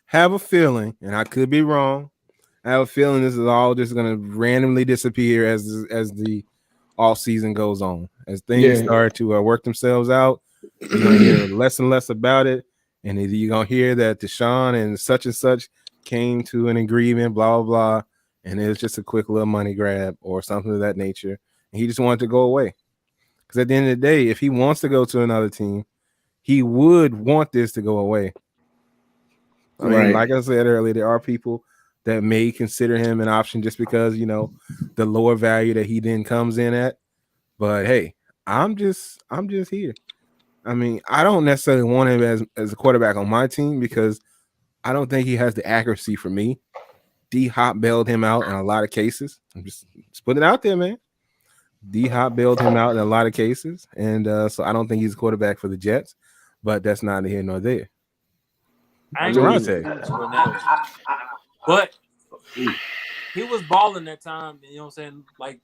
have a feeling, and I could be wrong, I have a feeling this is all just going to randomly disappear as the off season goes on. As things start to work themselves out, you're going to hear less and less about it, and you're going to hear that Deshaun and such came to an agreement, blah, blah, blah, and it was just a quick little money grab or something of that nature, and he just wanted to go away. Because at the end of the day, if he wants to go to another team, he would want this to go away. I mean, like I said earlier, there are people that may consider him an option just because, you know, the lower value that he then comes in at. But hey, I'm just here. I mean, I don't necessarily want him as a quarterback on my team because I don't think he has the accuracy for me. D-Hop bailed him out in a lot of cases. I'm just putting it out there, man. D-Hop bailed him out in a lot of cases, and so I don't think he's a quarterback for the Jets, but that's neither here nor there. But he was balling that time, you know what I'm saying? Like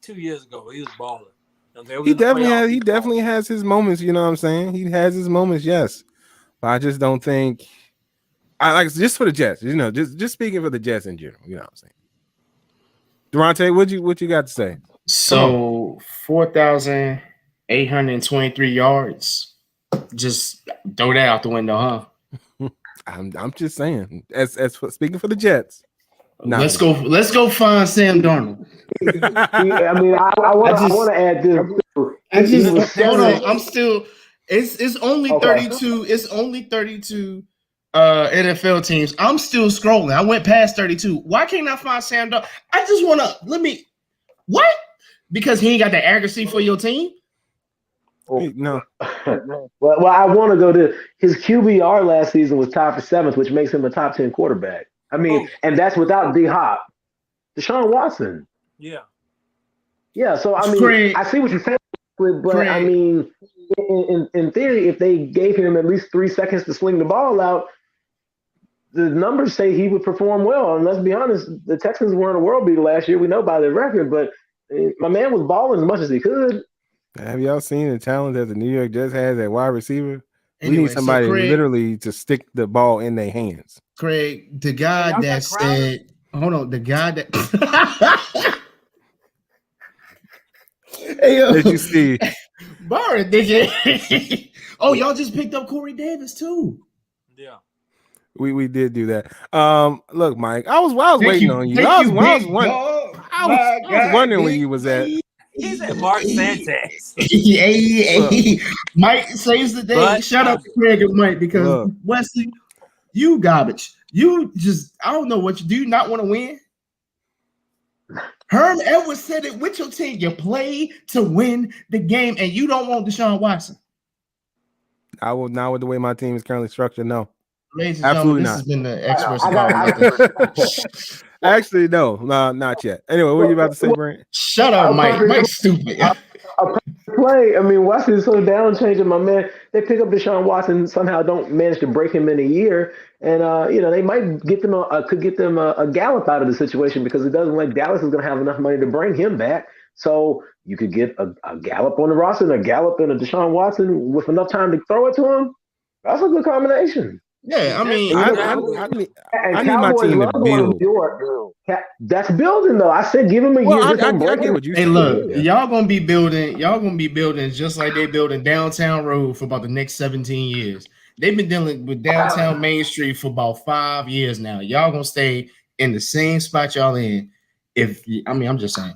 2 years ago, he was balling. He definitely has his moments, you know what I'm saying? He has his moments, yes. But I just don't think just for the Jets, you know, just speaking for the Jets in general, you know what I'm saying? Durante, what you got to say? So 4,823 yards. Just throw that out the window, huh? I'm just saying. As speaking for the Jets. Let's go find Sam Darnold. I mean, I want to add this. Hold on. I'm still. It's only 32. It's only 32 NFL teams. I'm still scrolling. I went past 32. Why can't I find Sam Darnold? I just want to what? Because he ain't got the accuracy for your team? No. Well, I want to go to his QBR last season was tied for 7th, which makes him a top 10 quarterback. I mean, and that's without D-Hop. Deshaun Watson. Yeah. Yeah, so I mean, I see what you're saying, but I mean, in theory, if they gave him at least 3 seconds to sling the ball out, the numbers say he would perform well. And let's be honest, the Texans weren't a world beater last year. We know by their record, but my man was balling as much as he could. Have y'all seen the talent that the New York Jets has at wide receiver? We need somebody literally to stick the ball in their hands. Craig, the guy that said, hold on, the guy that hey, yo. Did you see? Byron, did you? Oh, y'all just picked up Corey Davis too. Yeah. We did do that. Look, Mike, I was waiting on you. I was wondering where you was at. He's at Mark Sanchez. Hey, Mike saves the day. But, shut up, Craig and Mike, because Wesley, you garbage. You just, I don't know what you do. You not want to win? Herm Edwards said it with your team. You play to win the game, and you don't want Deshaun Watson. I will not with the way my team is currently structured. No, absolutely not. This has been the experts. Actually, no, not yet. Anyway, what are you about to say, Brent? Shut up, Mike. Mike's stupid. Play. I mean, Watson is so down changing, my man. They pick up Deshaun Watson, somehow don't manage to break him in a year, and you know they might get them a gallop out of the situation because it doesn't like Dallas is going to have enough money to bring him back. So you could get a gallop on the roster and a gallop and a Deshaun Watson with enough time to throw it to him. That's a good combination. Yeah, I mean, I And need my Cowboys team love to going to build. New York. That's building though. I said give him a year. Well, Just I don't break get it. what you hey, said. look, Yeah. y'all gonna be building just like they building downtown road for about the next 17 years. They've been dealing with downtown Main Street for about 5 years now. Y'all gonna stay in the same spot y'all in. I'm just saying.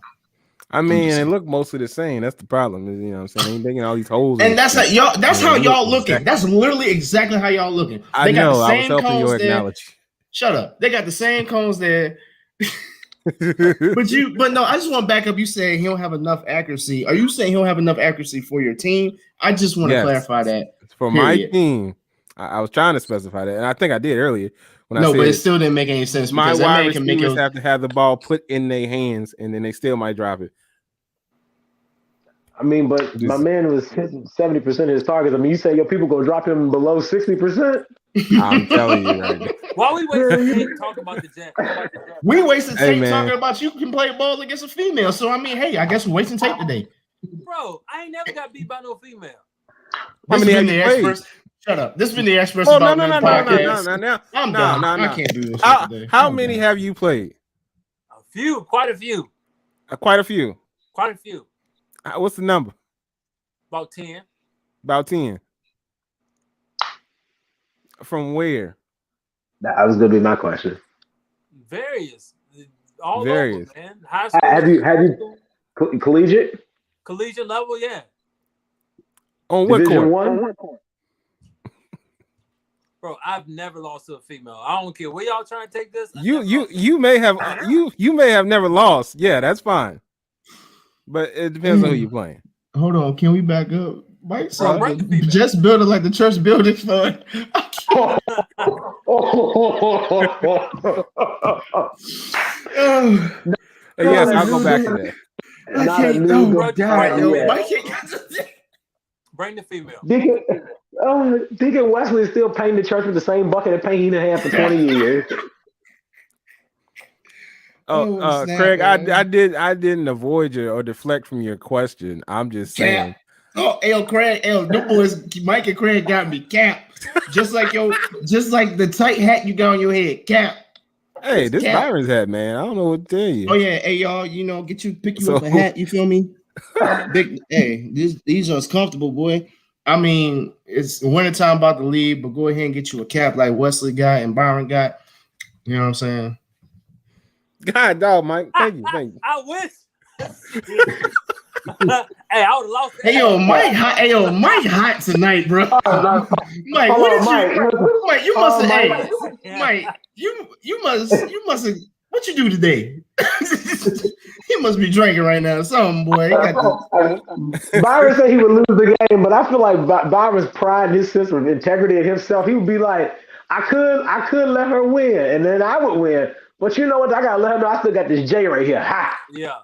I mean, it look mostly the same. That's the problem. Is, you know what I'm saying? They ain't making all these holes. And that's how y'all. That's how y'all looking. Exactly. That's literally exactly how y'all looking. I got know. the I was same helping you cones there. acknowledge. Shut up. They got the same cones there. But no, I just want to back up. You saying he don't have enough accuracy. Are you saying he don't have enough accuracy for your team? I just want to clarify that. For my team, I was trying to specify that, and I think I did earlier when I said but it still didn't make any sense. My because wide that man can make receivers have to have the ball put in their hands, and then they still might drop it. I mean, but my man was hitting 70% of his targets. I mean, you say your people gonna drop him below 60%? I'm telling you right now. Why we wasting talking about the Jets? We wasted tape talking about you can play ball against a female. So I mean, hey, I guess we're wasting tape today. Bro, I ain't never got beat by no female. How many have you played? Shut up. This has been the experts No. I'm done. I can't do this today. How many have you played? A few, quite a few. Quite a few. Quite a few. What's the number? About 10. About 10. From where? That was gonna be my question. Various. All Various. over, man. High school. Have you collegiate? Collegiate level, yeah. On what Division court? 1? Bro, I've never lost to a female. I don't care where y'all trying to take this. You may have never lost. Yeah, that's fine. But it depends on who you're playing. Hold on, can we back up? Mike said just building like the church building fund. Yes, I'll go back to that. Bring the female. Deacon Wesley is still painting the church with the same bucket of paint he had for 20 years. Craig, I didn't avoid you or deflect from your question. I'm just saying. Craig, the boys, Mike and Craig got me capped. Just like the tight hat you got on your head, cap. Hey, this Byron's hat, man. I don't know what to tell you. Oh yeah, hey y'all, pick you up a hat. You feel me? These are comfortable, boy. I mean, it's wintertime about to leave, but go ahead and get you a cap like Wesley got and Byron got. You know what I'm saying? God, dog, Mike. Thank you. I wish. Hey, I would have lost. Hey, yo, Mike hot tonight, bro. Mike, Mike, you must have. Mike, you must have. What you do today? He must be drinking right now. Something, boy. Byron said he would lose the game, but I feel like Byron's pride, his sense of integrity in himself, he would be like, I could let her win, and then I would win. But you know what? I gotta let her know I still got this J right here. Ha! Yeah.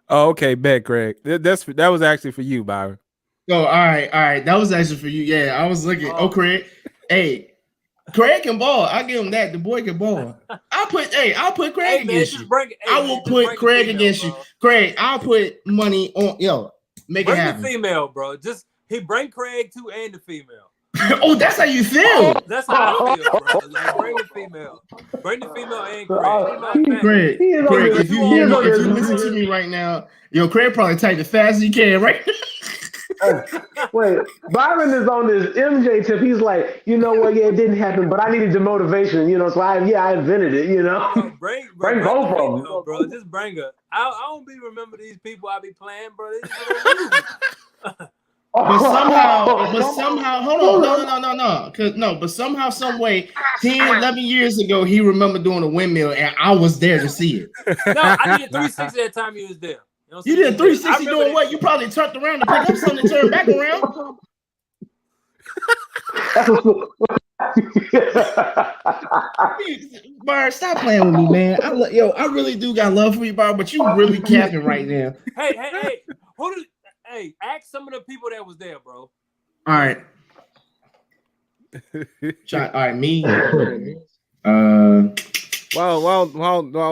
Oh, okay, bet, Craig. That was actually for you, Byron. Oh, all right. That was actually for you. Yeah, I was looking. Oh, Craig. Hey, Craig can ball. I give him that. The boy can ball. I'll put Craig against you. I will put Craig against you. Craig, I'll put money on make it happen. Bring the female, bro. Just he bring Craig too and the female. Oh, that's how you feel. That's how I feel, bro. Like, bring the female and Craig. Craig, if you listen to me right now, Craig probably typed as fast as he can, right? Wait, Byron is on this MJ tip. He's like, you know what? Yeah, it didn't happen, but I needed the motivation, so I invented it, Bring both of them, bro. Just bring her. I don't be remember these people I be playing, bro. But somehow, hold on, no. But somehow, some way, 10, 11 years ago, he remembered doing a windmill, and I was there to see it. No, I did 360 that time he was there. You did 360 doing what? You probably turned around to pick up something and turn back around. Bar, stop playing with me, man. I really do got love for you, Bar, but you really capping right now. Hey, ask some of the people that was there, bro. All right. All right, me. Well,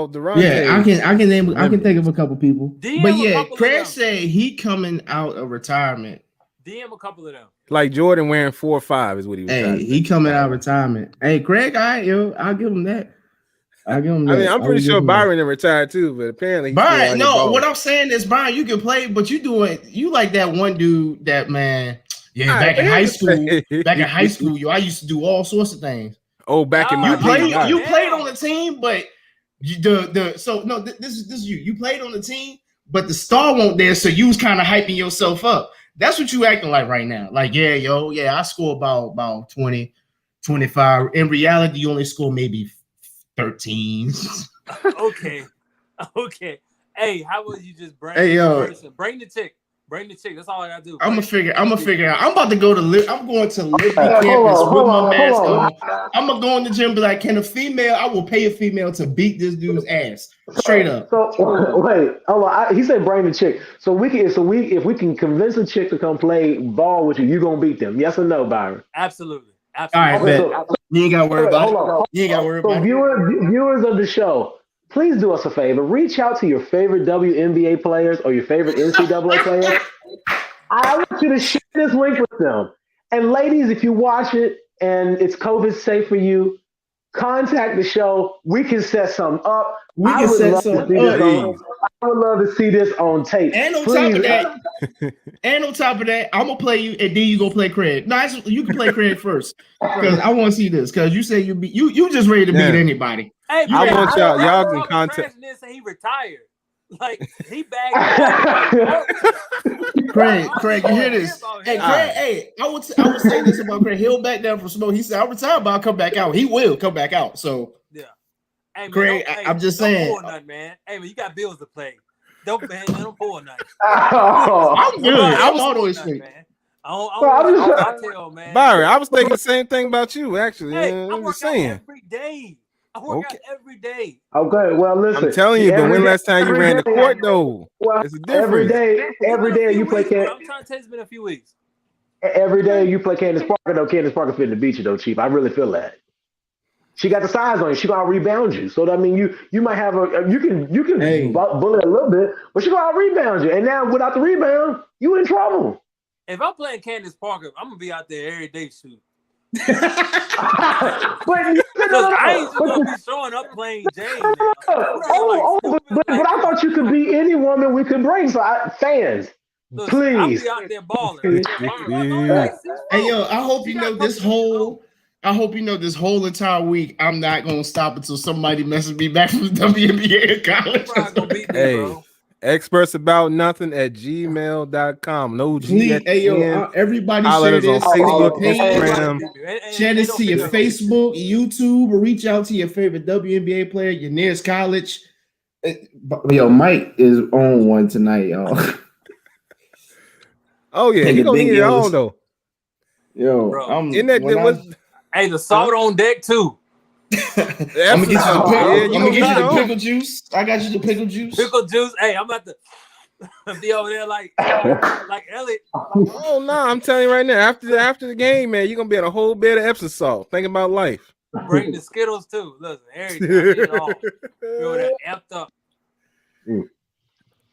Durante. Yeah, I can think of a couple people. But yeah, Craig said he coming out of retirement. DM a couple of them. Like Jordan wearing 4 or 5 is what he was. Hey, he coming out of retirement. Hey, Craig, I'll give him that. I'll give him that. I mean, I'm pretty sure Byron retired too, but apparently he's Byron. No, what I'm saying is, Byron, you can play, but you like that one dude, that man. Yeah, back in high school, I used to do all sorts of things. Oh, back in my you played on the team, but this is you. You played on the team, but the star won't there, so you was kind of hyping yourself up. That's what you acting like right now. Like, I score about 20, 25. In reality, you only score maybe 13. Okay. Hey, how about you just bring bring the chick? Bring the chick. That's all I gotta do. I'm gonna figure out. I'm about to go to I'm going to Liberty campus with my mask on. I'm gonna go in the gym and be like, can a female? I will pay a female to beat this dude's ass. Straight up. So wait, hold on. He said bring the chick. So if we can convince a chick to come play ball with you gonna beat them. Yes or no, Byron? Absolutely. All right, man. You ain't gotta worry about it. You ain't gotta worry about it. Viewers of the show, please do us a favor. Reach out to your favorite WNBA players or your favorite NCAA players. I want you to share this link with them. And ladies, if you watch it and it's COVID safe for you, contact the show. We can set something up. I would love to see this on tape. And on top of that, I'm gonna play you, and then you go play Craig. No, you can play Craig first because I want to see this. Because you say you just ready to beat anybody. Hey, I want y'all can contact. Say he retired. Like he bagged. Craig, you hear this? Hey, Craig. Hey, I would say this about Craig. He'll back down from smoke. He said, "I'll retire, but I'll come back out." He will come back out. So yeah. Hey, man, Craig, I'm just saying. Don't pull nothing, man. Hey, man, you got bills to pay. Don't pull nothing. I'm good. I'm always free. Man. Byron, I was thinking the same thing about you, actually. Hey, I work out every day. I work out every day. Okay, well, listen. I'm telling you, but when last time you ran the court, though? Well, it's a difference. Every day you play Candace. I'm trying to tell you, it's been a few weeks. Every day you play Candace Parker, though. Candace Parker fit to beat you, though, Chief. I really feel that. She got the size on you. She gonna rebound you. So I mean, you might have you can bully a little bit, but she gonna rebound you. And now without the rebound, you in trouble. If I'm playing Candace Parker, I'm gonna be out there every day shooting. But I ain't just gonna be showing up playing James. But I thought you could be any woman we could bring. So fans, please. I'll be out there balling. Hey yo, I hope you know this whole entire week I'm not gonna stop until somebody messes me back from the WNBA college. Hey, expertsaboutnothing@gmail.com. No G. Hey yo, everybody share this on Facebook, Instagram. Share this to your Facebook, YouTube, or reach out to your favorite WNBA player, your nearest college. Yo, Mike is on one tonight, y'all. Oh yeah, he gonna need it on though. Yo, bro, hey, the salt on deck too. I'm gonna get you the pickle juice. I got you the pickle juice. Pickle juice. Hey, I'm about to be over there like Elliot. Oh no, I'm telling you right now. After the game, man, you're gonna be on a whole bed of Epsom salt. Thinking about life. Bring the Skittles too. Listen, everything. You're that effed up.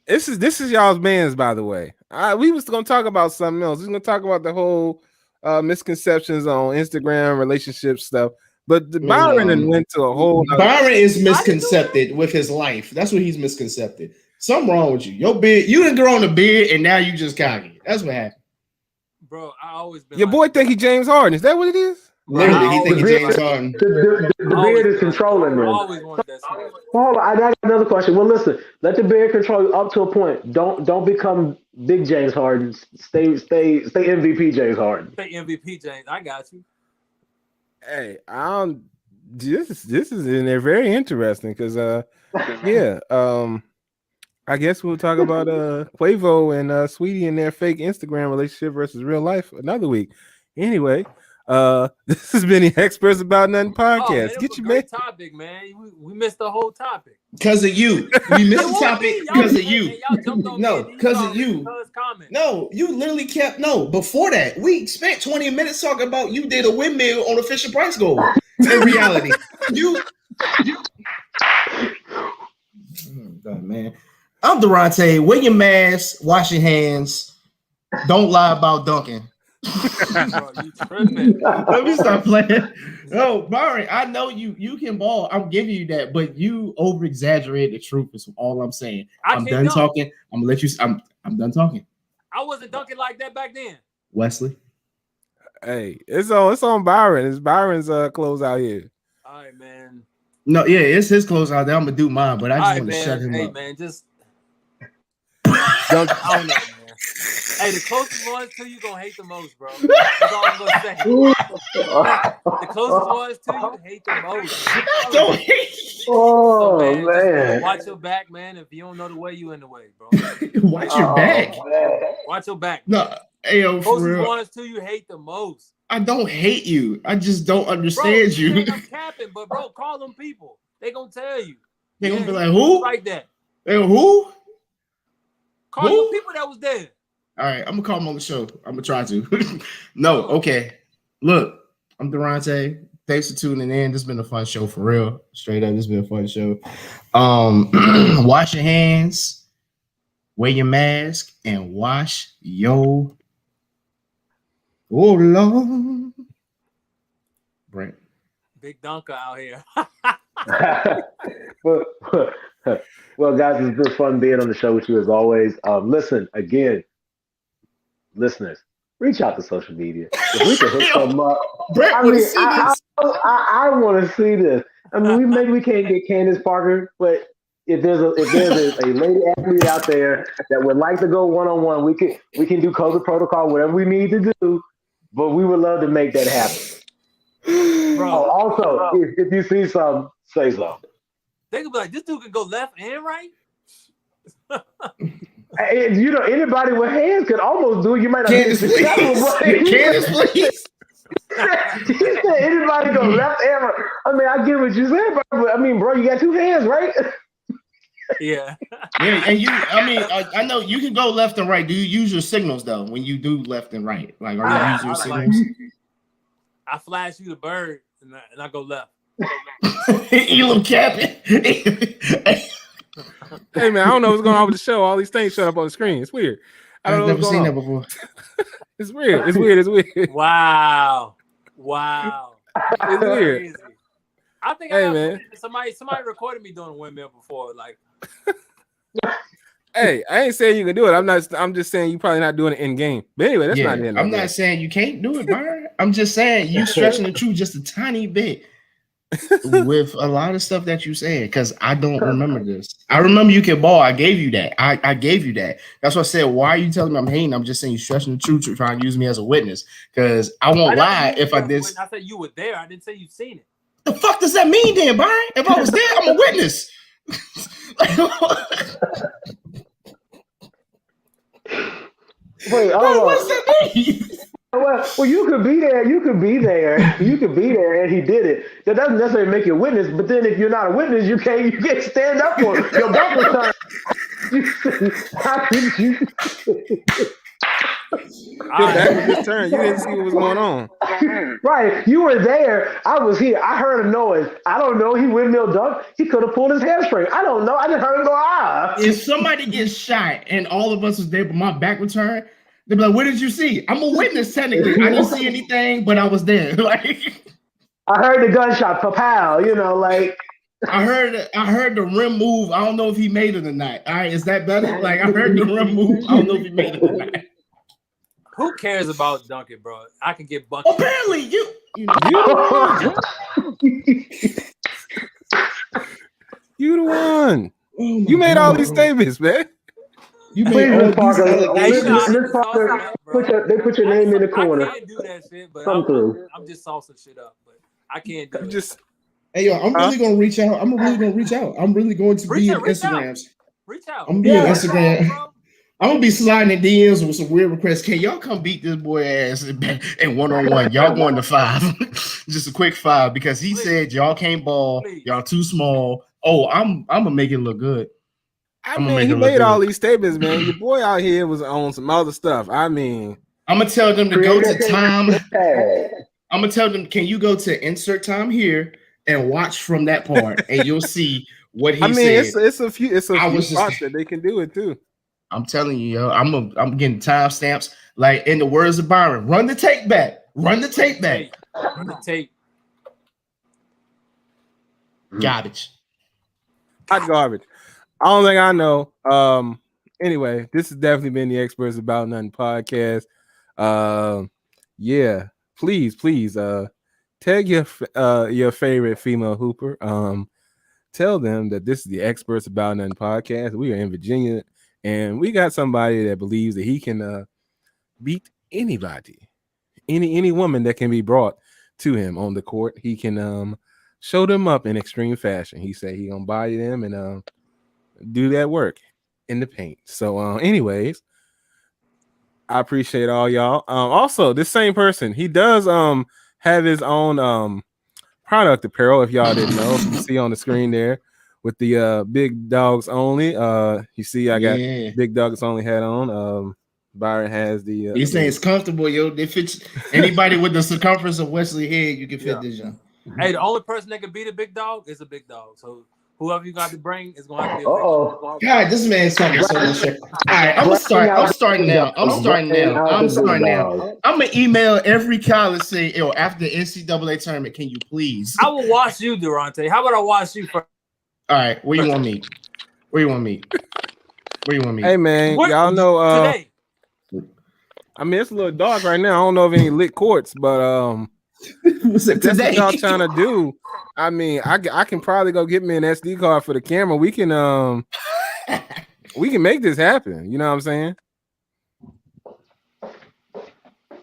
This is y'all's man's, by the way. We was gonna talk about something else. We was gonna talk about the whole misconceptions on Instagram relationship stuff. But Byron went to a whole. Byron is misconcepted with his life. That's what he's misconcepted. Something wrong with you. Your beard, you didn't grow on a beard, and now you just cocky. That's what happened. Bro, I always been. Your boy think he James Harden. Is that what it is? Literally, he think he James Harden. The beard is controlling him. Hold on, I got another question. Well, listen, let the beard control you up to a point. Don't become big James Harden. Stay MVP James Harden. Stay MVP James. I got you. Hey, this is in there very interesting because I guess we'll talk about Quavo and Sweetie and their fake Instagram relationship versus real life another week. Anyway, this has been the Experts About Nothing podcast. Man, get your man topic, man. We missed the whole topic because of you. We missed the topic because of you. No, because of you. No, you literally kept before that, we spent 20 minutes talking about you did a windmill on a Fisher Price goal. In reality, man. I'm Durante. Wear your mask, wash your hands. Don't lie about dunking. Bro, you tripping. Let me stop playing. No, Byron, I know you can ball. I'm giving you that, but you over exaggerate the truth. Is all I'm saying. I'm done talking. I'm gonna let you. I'm done talking. I wasn't dunking like that back then. Wesley. Hey, it's on Byron. It's Byron's close out here. All right, man. No, yeah, it's his close out there. I'm gonna do mine, but I just want to shut him up. Hey, man, just I don't know, man. Hey, the closest ones to you gonna hate the most, bro. That's all I'm gonna say. The closest ones to you hate the most. Don't hate. Oh, So, man. watch your back, man. If you don't know the way, you in the way, bro. Watch your back. Man. Watch your back. No, ayo, for Closest real. ones to you hate the most. I don't hate you. I just don't understand you. I'm capping, but bro, call them people. They gonna tell you. They gonna be like, who? Like that. Hey, who? Call the people that was there. All right, I'm gonna call him on the show. I'm gonna try to. No, okay. Look, I'm Durante. Thanks for tuning in. This has been a fun show for real. Straight up, this has been a fun show. Wash your hands, wear your mask, and wash your Lord. Brent. Big dunker out here. Well, guys, it's been fun being on the show with you as always. Listen, again, listeners, reach out to social media. If we can hook something up. Brent, I want to see this. I mean, maybe we can't get Candace Parker, but if there's a lady athlete out there that would like to go one-on-one, we can do COVID protocol, whatever we need to do. But we would love to make that happen. Bro, also, if you see something, say something. They could be like, this dude can go left and right. And, anybody with hands could almost do it. You might not Candace, be please. Candace, please. You said anybody go left and right. I mean, I get what you said, but I mean, bro, you got two hands, right? Yeah. Yeah, and I know you can go left and right. Do you use your signals though when you do left and right? Like, are you using your signals? I flash you the bird and I go left. Elam capping. Hey man, I don't know what's going on with the show. All these things shut up on the screen. It's weird. I've never seen that before. It's weird. It's weird. It's weird. Wow. It's weird. Crazy. I think somebody recorded me doing a windmill before. Like, hey, I ain't saying you can do it. I'm just saying you probably not doing it in game. But anyway, that's not the end. I'm not saying you can't do it, Byron. I'm just saying you stretching the truth just a tiny bit with a lot of stuff that you said, because I don't remember this. I remember you can ball. I gave you that. I gave you that. That's what I said. Why are you telling me I'm hating? I'm just saying you stretching the truth, trying to use me as a witness, because I won't lie if I did. I said you were there. I didn't say you've seen it. The fuck does that mean then, Byron? If I was there, I'm a witness. Wait, what's that mean? Well, you could be there. You could be there, and he did it. That doesn't necessarily make you a witness. But then, if you're not a witness, you can't stand up for it. Your back was turned. How could you? Your back was just turned. You didn't see what was going on. Right. You were there. I was here. I heard a noise. I don't know. He windmill dunked. He could have pulled his hamstring. I don't know. I just heard him go, ah. If somebody gets shot and all of us was there, but my back was turned, they'd be like, what did you see? I'm a witness, technically. I didn't see anything, but I was there. Like, I heard the gunshot, pow, like. I heard the rim move. I don't know if he made it or not. All right, is that better? Like, I heard the rim move. I don't know if he made it or not. Who cares about dunking, bro? I can get buckets. Apparently, you the one. You made all these statements, man. You made all these Parker, allegations. they put your name in the corner. I can't do that shit, but I'm just saucing shit up. But I can't do it. Hey, yo, I'm really gonna reach out. I'm really going to be in Instagrams. Reach out. I'm gonna be on Instagram. I'm gonna be sliding in DMs with some weird requests. Can y'all come beat this boy ass in one-on-one? Y'all going to 5. Just a quick 5, because he said y'all can't ball. Y'all too small. Oh, I'm gonna make it look good. I mean, he made all these statements, man. Your boy out here was on some other stuff. I mean, I'm gonna tell them to go to time. I'm gonna tell them, can you go to insert time here and watch from that part, and you'll see what he said. It's a few spots that they can do it too. I'm telling you, yo, I'm getting timestamps. Like in the words of Byron, run the tape back. Run the tape back. Run the tape. Garbage. Hot garbage. I don't think I know. Anyway, this has definitely been the Experts About Nothing podcast. Yeah, please, tag your favorite female hooper. Tell them that this is the Experts About Nothing podcast. We are in Virginia, and we got somebody that believes that he can beat anybody, any woman that can be brought to him on the court. He can show them up in extreme fashion. He said he gonna body them and do that work in the paint. So anyways, I appreciate all y'all. Also, this same person, he does have his own product apparel, if y'all didn't know. You see on the screen there with the Big Dogs Only. You see I got Big Dogs Only hat on. Byron has the These things comfortable, yo. They fit anybody with the circumference of Wesley head, you can fit this, yo. Hey, the only person that can beat a big dog is a big dog. So whoever you got to bring is gonna have to be a big dog. God, this man's talking so much shit. All right, I'm starting now. I'm gonna email every college say, yo, after the NCAA tournament, can you please? I will watch you, Durante. How about I watch you first? All right, where you want me? Hey man, y'all know today. I mean, it's a little dark right now. I don't know if any lit courts, but that's what y'all trying to do. I mean, I can probably go get me an SD card for the camera. We can make this happen. You know what I'm saying?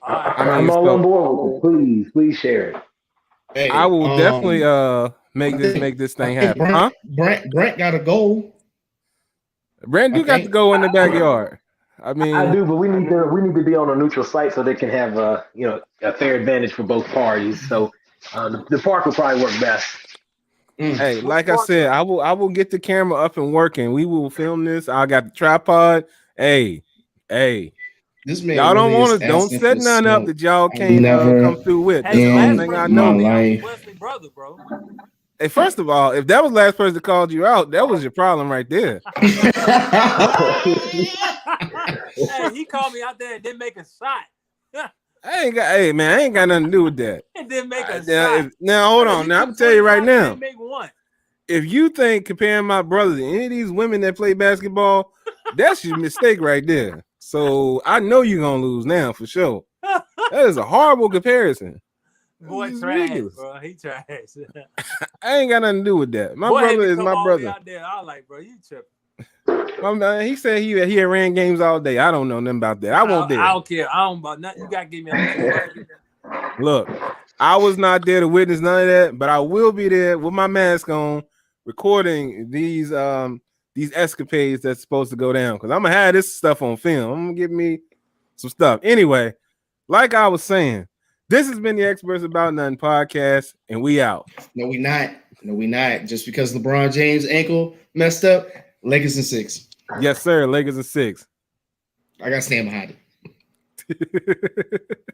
I'm all on board with it. Please share it. Hey, I will definitely make this thing happen. Brent got a goal. Brent do got to go in the backyard. I mean, I do, but we need to be on a neutral site so they can have a fair advantage for both parties. So the park will probably work best. Hey, like I said, I will get the camera up and working. We will film this. I got the tripod. Hey, this man, y'all don't set none up that y'all can't come through with. That's the only thing I know. Wesley brother, bro. Hey, first of all, if that was the last person that called you out, that was your problem right there. Hey, he called me out there and didn't make a shot. I ain't got nothing to do with that. It didn't make a shot. Now hold on. Now I'm tell you right now. Make one. If you think comparing my brother to any of these women that play basketball, that's your mistake right there. So I know you're gonna lose now for sure. That is a horrible comparison. Boy, trash, bro. He trash. I ain't got nothing to do with that. My brother is my brother. Out there, I like, bro, you tripping. He said he had ran games all day. I don't know nothing about that. I won't there. I don't care. I don't about nothing. You gotta give me a Look, I was not there to witness none of that, but I will be there with my mask on, recording these escapades that's supposed to go down. Because I'm gonna have this stuff on film. I'm gonna give me some stuff. Anyway, like I was saying, this has been the Experts About Nothing podcast, and we out. No, we not. Just because LeBron James' ankle messed up, Lakers in 6. Yes, sir. Lakers in 6. I gotta stand behind it.